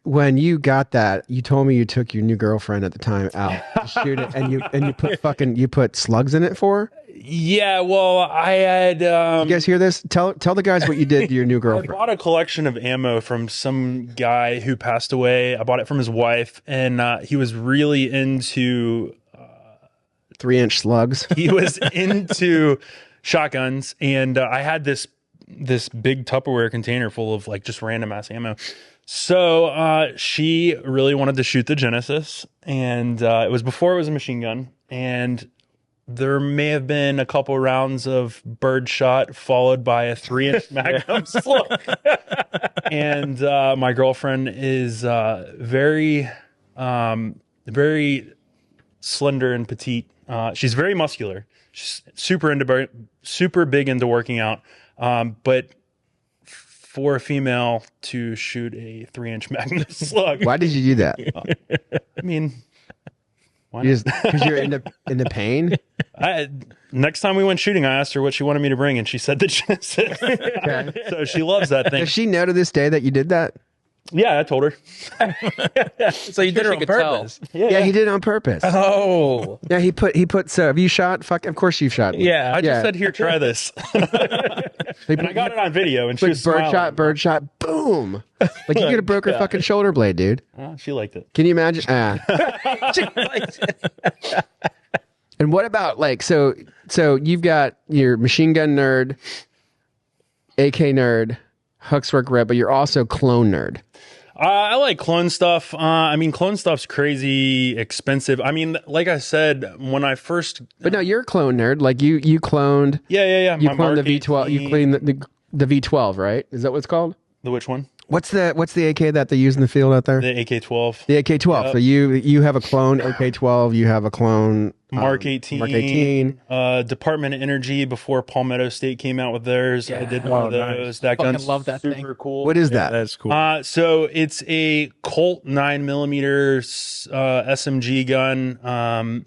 when you got that, you told me you took your new girlfriend at the time out to shoot it, and you put slugs in it for her? Yeah, well, I had. You guys hear this? Tell the guys what you did to your new I girlfriend. bought a collection of ammo from some guy who passed away. I bought it from his wife, and he was really into 3-inch slugs. he was into shotguns, and I had this big Tupperware container full of like just random ass ammo. So she really wanted to shoot the Genesis, and it was before it was a machine gun, and there may have been a couple rounds of bird shot followed by a 3-inch Magnum slug. And my girlfriend is very slender and petite. She's very muscular. She's super big into working out. But for a female to shoot a 3-inch Magnum slug, Why did you do that? I mean, why not? Because you're into pain. Next time we went shooting, I asked her what she wanted me to bring, and she said the Genesis. Okay. So she loves that thing. Does she know to this day that you did that? Yeah, I told her. So you did it she on could tell. purpose. Yeah, he did it on purpose. Oh, Yeah, he put. So have you shot? Fuck, of course you've shot. yeah. I just Yeah. said, "Here, try this," and I got it on video, and she was smiling. bird shot, boom! Like you could have broke her fucking shoulder blade, dude. She liked it. Can you imagine? And what about like so you've got your machine gun nerd, AK nerd, Huxwrx red, but you're also clone nerd. I like clone stuff. I mean, clone stuff's crazy expensive. I mean, like I said, when I first, But no, you're a clone nerd. Like you cloned. yeah. You my cloned Mark the V12. You 18 cleaned the V12, right? Is that what it's called? the which one? What's the AK that they use in the field out there? The AK-12. The AK-12. Yep. So you have a clone AK-12. You have a clone Mark 18. Mark 18. Department of Energy before Palmetto State came out with theirs. I did one of nice. those. That Fucking gun's love that super thing. cool. What is that? That's cool. So it's a Colt 9mm SMG gun.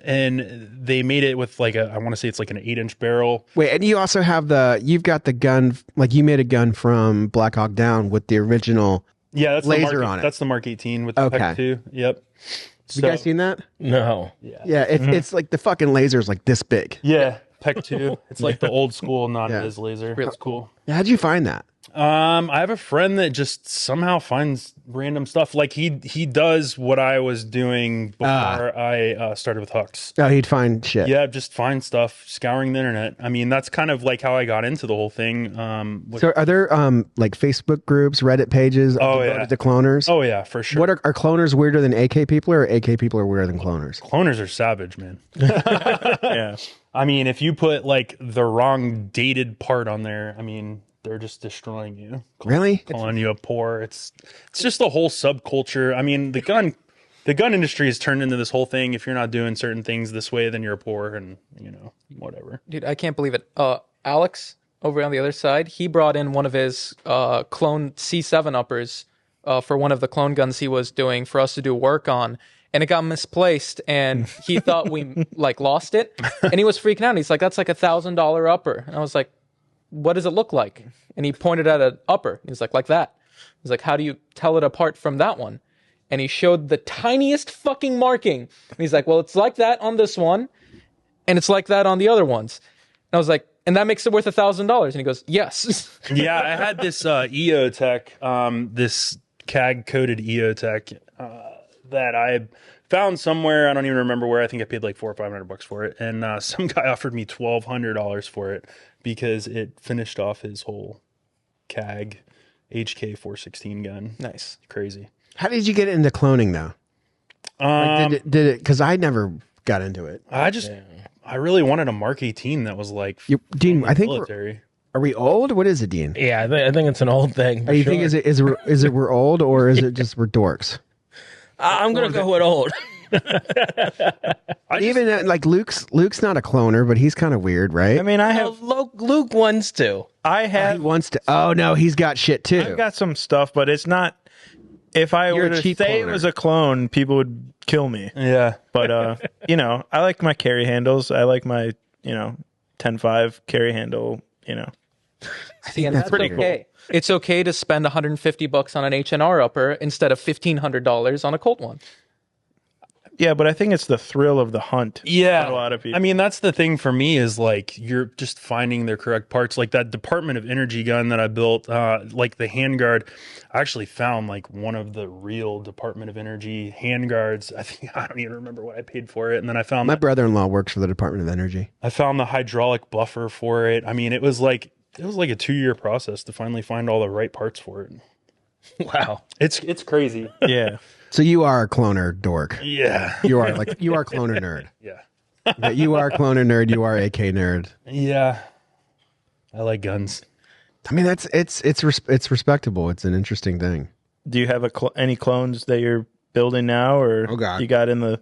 And they made it with like I want to say it's like an 8-inch barrel. Wait, and you also have you've got the gun, like you made a gun from Black Hawk Down with the original. Yeah, that's laser the Mark, on it. That's the Mark 18 with the Okay. Pec 2. Yep. You guys seen that? No. Yeah, it's like the fucking laser's like this big. Yeah, Pec 2. It's like the old school non-vis laser. Really It's cool. How'd you find that? I have a friend that just somehow finds random stuff. Like he does what I was doing before I started with Hux. Oh, he'd find shit. Yeah, just find stuff, scouring the internet. I mean, that's kind of like how I got into the whole thing. So are there like Facebook groups, Reddit pages devoted to cloners? Oh yeah, for sure. What are cloners weirder than AK people, or AK people are weirder than cloners? Cloners are savage, man. Yeah. I mean, if you put like the wrong dated part on there, I mean, they're just destroying you. Really? Calling you a poor. It's just a whole subculture. I mean, the gun industry has turned into this whole thing. If you're not doing certain things this way, then you're poor, and whatever. Dude, I can't believe it. Alex over on the other side, he brought in one of his clone C7 uppers for one of the clone guns he was doing for us to do work on. And it got misplaced, and he thought we like lost it, and he was freaking out. He's like, "That's like $1,000 upper," and I was like, "What does it look like?" And he pointed at an upper. He was like that. He's like, "How do you tell it apart from that one?" And he showed the tiniest fucking marking. And he's like, "Well, it's like that on this one, and it's like that on the other ones." And I was like, "And that makes it worth $1,000?" And he goes, "Yes." Yeah, I had this EOTech, this CAG coded EOTech that I found somewhere. I don't even remember where. I think I paid like $400 or $500 for it, and some guy offered me $1,200 for it because it finished off his whole CAG HK 416 gun. Nice. Crazy. How did you get into cloning though? Like, did it? Because I never got into it. I really wanted a Mark 18 that was like Dean, I think military. are we old? What is it, Dean? Yeah, I think it's an old thing. Are you think is it we're old, or is it just we're dorks? I'm gonna go with old. Even like Luke's not a cloner, but he's kind of weird, right? I mean, I have Luke wants to. I he have wants to. Oh no, he's got shit too. I've got some stuff, but it's not. If I You're were a to cheap say cloner. it was a clone, people would kill me. Yeah. But I like my carry handles. I like my 10.5 carry handle. See, and that's pretty okay. It's okay to spend $150 on an H&R upper instead of $1,500 on a Colt one. Yeah, but I think it's the thrill of the hunt. Yeah, for a lot of people. I mean, that's the thing for me is like you're just finding their correct parts. Like that Department of Energy gun that I built, like the handguard. I actually found like one of the real Department of Energy handguards. I don't even remember what I paid for it. And then I found My brother-in-law works for the Department of Energy. I found the hydraulic buffer for it. I mean, it was like a 2-year process to finally find all the right parts for it. Wow. It's crazy. yeah. So you are a cloner dork. Yeah. You are cloner nerd. Yeah. But you are cloner nerd. You are AK nerd. Yeah. I like guns. I mean, it's respectable. It's an interesting thing. Do you have any clones that you're building now, or Oh, God. you got in the?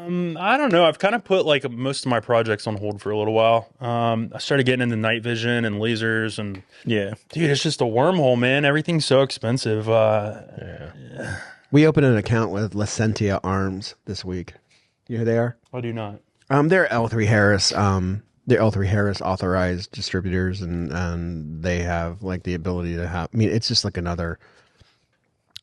I don't know. I've kind of put like most of my projects on hold for a little while. I started getting into night vision and lasers, and Yeah. dude, it's just a wormhole, man. Everything's so expensive. We opened an account with Licentia Arms this week. You know who they are? I do not. They're L3 Harris. They're L3 Harris authorized distributors, and they have like the ability to have. I mean, it's just like another.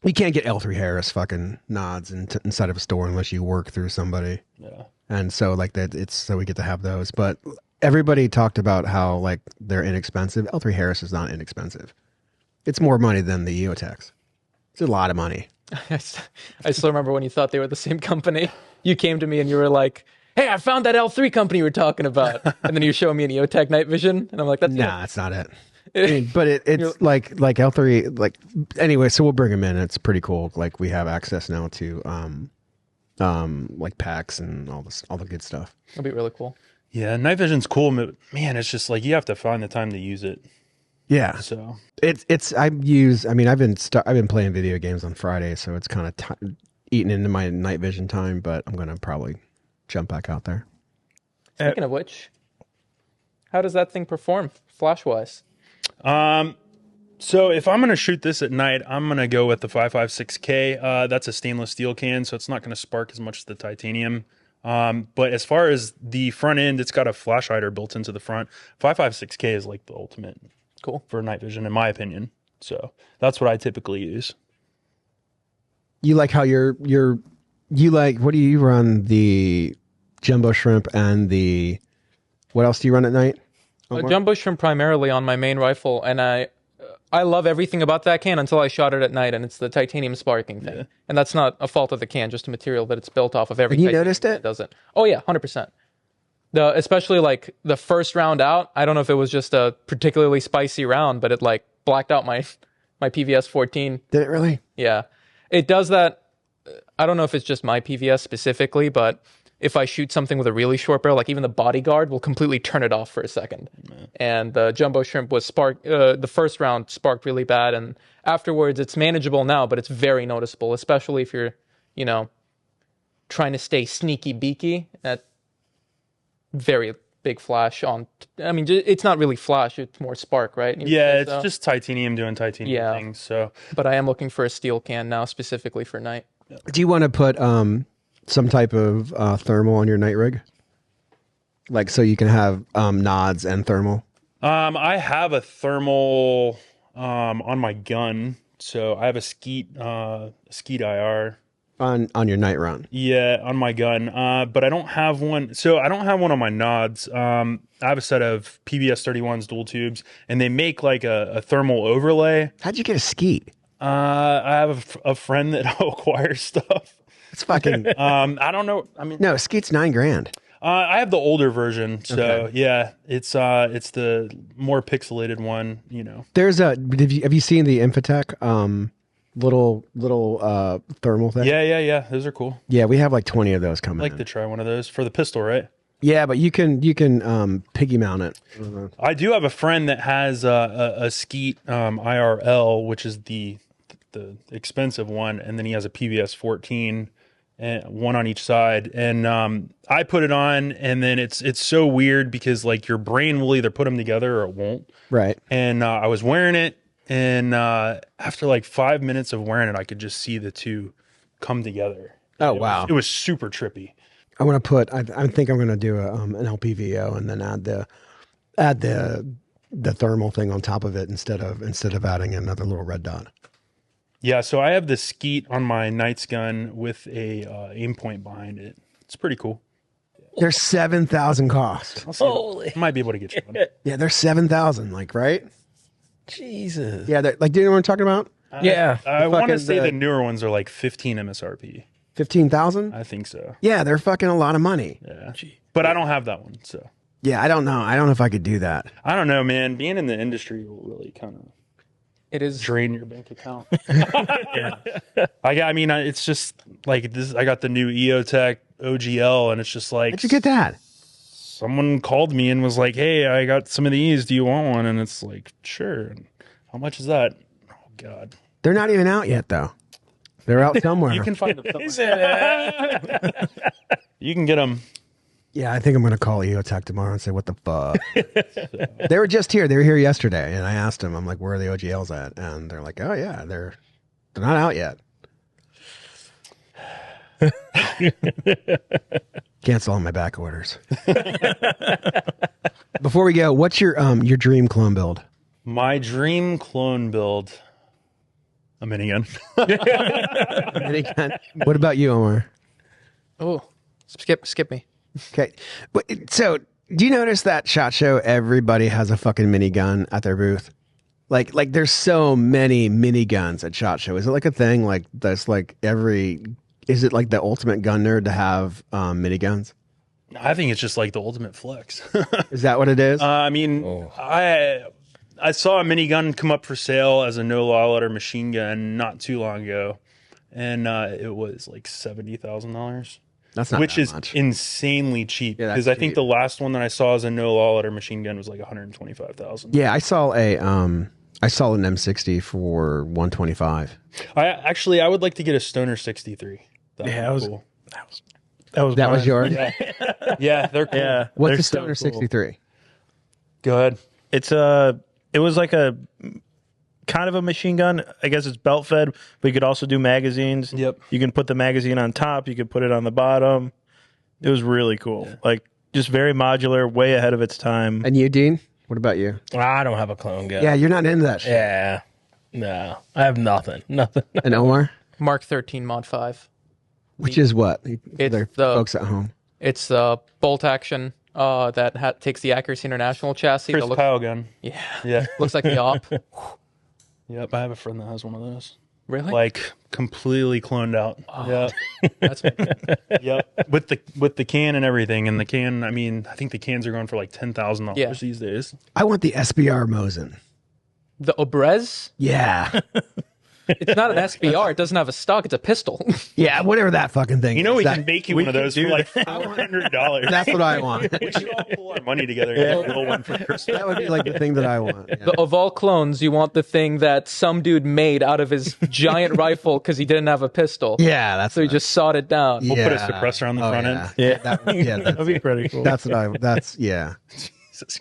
You can't get L3 Harris fucking nods inside of a store unless you work through somebody. Yeah. And so like that, so we get to have those. But everybody talked about how like they're inexpensive. L3 Harris is not inexpensive. It's more money than the EOTechs. It's a lot of money. I still remember when you thought they were the same company. You came to me and you were like, hey, I found that L3 company you were talking about. And then you show me an EOTech night vision. And I'm like, that's Nah, that's not it. I mean, but it's like L3, like, anyway, so we'll bring them in. It's pretty cool. Like, we have access now to, like packs and all the good stuff. It'll be really cool. Yeah, night vision's cool, but man, it's just like you have to find the time to use it. Yeah. So I've been playing video games on Friday, so it's kind of eating into my night vision time, but I'm going to probably jump back out there. Speaking of which, how does that thing perform flash-wise? So if I'm going to shoot this at night, I'm going to go with the 5.56K. That's a stainless steel can, so it's not going to spark as much as the titanium. But as far as the front end, it's got a flash hider built into the front. 5.56K is like the ultimate Cool for night vision, in my opinion. So that's what I typically use. You like how you like, what do you run? The jumbo shrimp and what else do you run at night? Jumbo shrimp primarily on my main rifle, and I love everything about that can until I shot it at night, and it's the titanium sparking thing. Yeah. And that's not a fault of the can, just a material that it's built off of. And you noticed it? Does it? Oh yeah, 100%. Especially like the first round out, I don't know if it was just a particularly spicy round, but it like blacked out my PVS 14. Did it really? Yeah. It does that. I don't know if it's just my PVS specifically, but if I shoot something with a really short barrel, like even the bodyguard will completely turn it off for a second. And the jumbo shrimp was the first round sparked really bad. And afterwards it's manageable now, but it's very noticeable, especially if you're, trying to stay sneaky beaky at very big flash on. I mean, it's not really flash, it's more spark, right? Yeah, it's just titanium doing titanium things. So, but I am looking for a steel can now specifically for night. Do you want to put some type of thermal on your night rig, like so you can have nods and thermal? I have a thermal on my gun, so I have a skeet IR on your night round. Yeah, on my gun, but I don't have one. So I don't have one on my nods. I have a set of PBS 31s dual tubes, and they make like a thermal overlay. How'd you get a skeet? I have a friend that acquires stuff. It's fucking. I don't know. I mean, no, skeet's $9,000. I have the older version, so yeah, it's the more pixelated one. There's have you seen the Infotech little thermal thing? Yeah. Those are cool. Yeah, we have like 20 of those coming. I'd like to try one of those for the pistol, right? Yeah, but you can piggy mount it. I do have a friend that has a Skeet IRL, which is the expensive one, and then he has a PBS 14, and one on each side. And I put it on, and then it's so weird because like your brain will either put them together or it won't. Right. And I was wearing it, and after like 5 minutes of wearing it, I could just see the two come together. Oh, wow. It was super trippy. I want to put. I think I'm going to do an LPVO and then add add the thermal thing on top of it instead of adding another little red dot. Yeah, so I have the skeet on my Knight's gun with a aim point behind it. It's pretty cool. They're 7,000 cost. Holy. I might be able to get you one. Yeah, they're 7,000. Like, right? Jesus. Yeah, like, do you know what I'm talking about? Yeah. I want to fucking say the- the newer ones are like 15 MSRP. 15,000. I think so. Yeah, they're fucking a lot of money. Yeah. But I don't have that one, so. Yeah, I don't know. I don't know if I could do that. I don't know, man. Being in the industry will really kind of It is. drain your bank account. I mean, it's just like this. I got the new EOTech OGL, and it's just like, How'd you get that? someone called me and was like, "Hey, I got some of these. Do you want one?" And it's like, "Sure." And how much is that? Oh God, They're not even out yet, though. They're out somewhere. you can find them. You can get them. Yeah, I think I'm going to call EOTech tomorrow and say, what the fuck? They were just here. They were here yesterday, and I asked them, I'm like, where are the OGLs at? And they're like, oh, yeah, they're not out yet. Cancel all my back orders. Before we go, what's your dream clone build? My dream clone build. A minigun. What about you, Omer? Oh, skip me. Okay. So, do you notice that SHOT Show, everybody has a fucking minigun at their booth? Like there's so many miniguns at SHOT Show. Is it like a thing? Like, that's like is it like the ultimate gun nerd to have miniguns? I think it's just like the ultimate flex. Is that what it is? I mean, I saw a minigun come up for sale as a no law letter machine gun not too long ago, and it was like $70,000. That's not which that is much. insanely cheap Yeah, that's because I think cheap. the last one that I saw as a no law letter machine gun was like 125,000. Yeah, I saw an M60 for 125. I would like to get a Stoner 63. That Yeah, would be cool. That was That was mine. yours. Yeah, they're cool. Yeah. What's they're the so Stoner cool. 63? Go ahead. It was like a kind of a machine gun. I guess it's belt fed, but you could also do magazines. Yep. You can put the magazine on top. You could put it on the bottom. It was really cool. Yeah. Like just very modular, way ahead of its time. And you, Dean? What about you? I don't have a clone gun. Yeah, you're not into that shit. Yeah. No. I have nothing. Nothing. And Omar? Mark 13 Mod 5. Which is what? It's They're the- folks at home. It's the bolt action that takes the Accuracy International chassis. Chris that Kyle gun. Yeah, Yeah. looks like the op. Yep. I have a friend that has one of those. Really? Like completely cloned out. Yeah. That's Yep. With the can and everything. And the can, I mean, I think the cans are going for like $10,000 Yeah. these days. I want the SBR Mosin. the Obrez. Yeah. It's not an SBR. It doesn't have a stock. It's a pistol. Yeah, whatever that fucking thing You know, is. we That- can make you one of those for like $400. That's what I want. We should all pull our money together and get a little one for Christmas. That would be like the thing that I want. Yeah. Of all clones, you want the thing that some dude made out of his giant rifle because he didn't have a pistol. Yeah, that's So he what just sawed it down. I- We'll put a yeah. suppressor on the front yeah. end. Yeah. That's, That'd be pretty cool. that's what I. That's yeah. Jesus.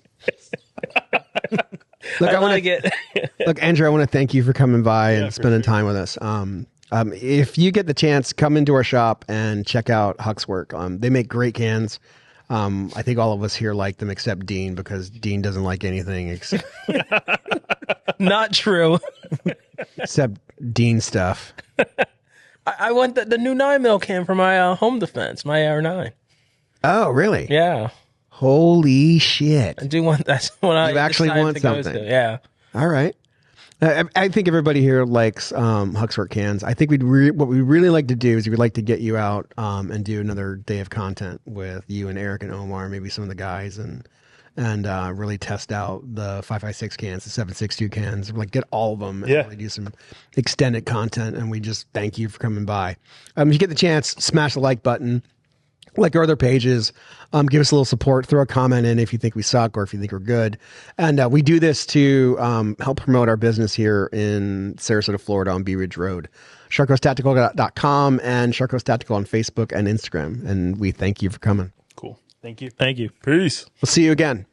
Look, I want like to it. look, Andrew. I want to thank you for coming by and for spending time with us. If you get the chance, come into our shop and check out Huxwrx. They make great cans. I think all of us here like them except Dean because Dean doesn't like anything Not true. except Dean stuff. I want the new 9mm can for my home defense, my AR-9. Oh, really? Yeah. Holy shit! I do want that's what I actually decided want to go something. to. Yeah. All right. I think everybody here likes Huxwrx cans. I think what we really like to do is we'd like to get you out and do another day of content with you and Eric and Omar, maybe some of the guys, and really test out the 5.56 cans, the 7.62 cans, like get all of them and Yeah. really do some extended content. And we just thank you for coming by. If you get the chance, smash the like button. Like our other pages, give us a little support. Throw a comment in if you think we suck or if you think we're good. And we do this to help promote our business here in Sarasota, Florida on Bee Ridge Road. SharkHostTactical.com and Shark Host Tactical on Facebook and Instagram. And we thank you for coming. Cool. Thank you. Thank you. Peace. We'll see you again.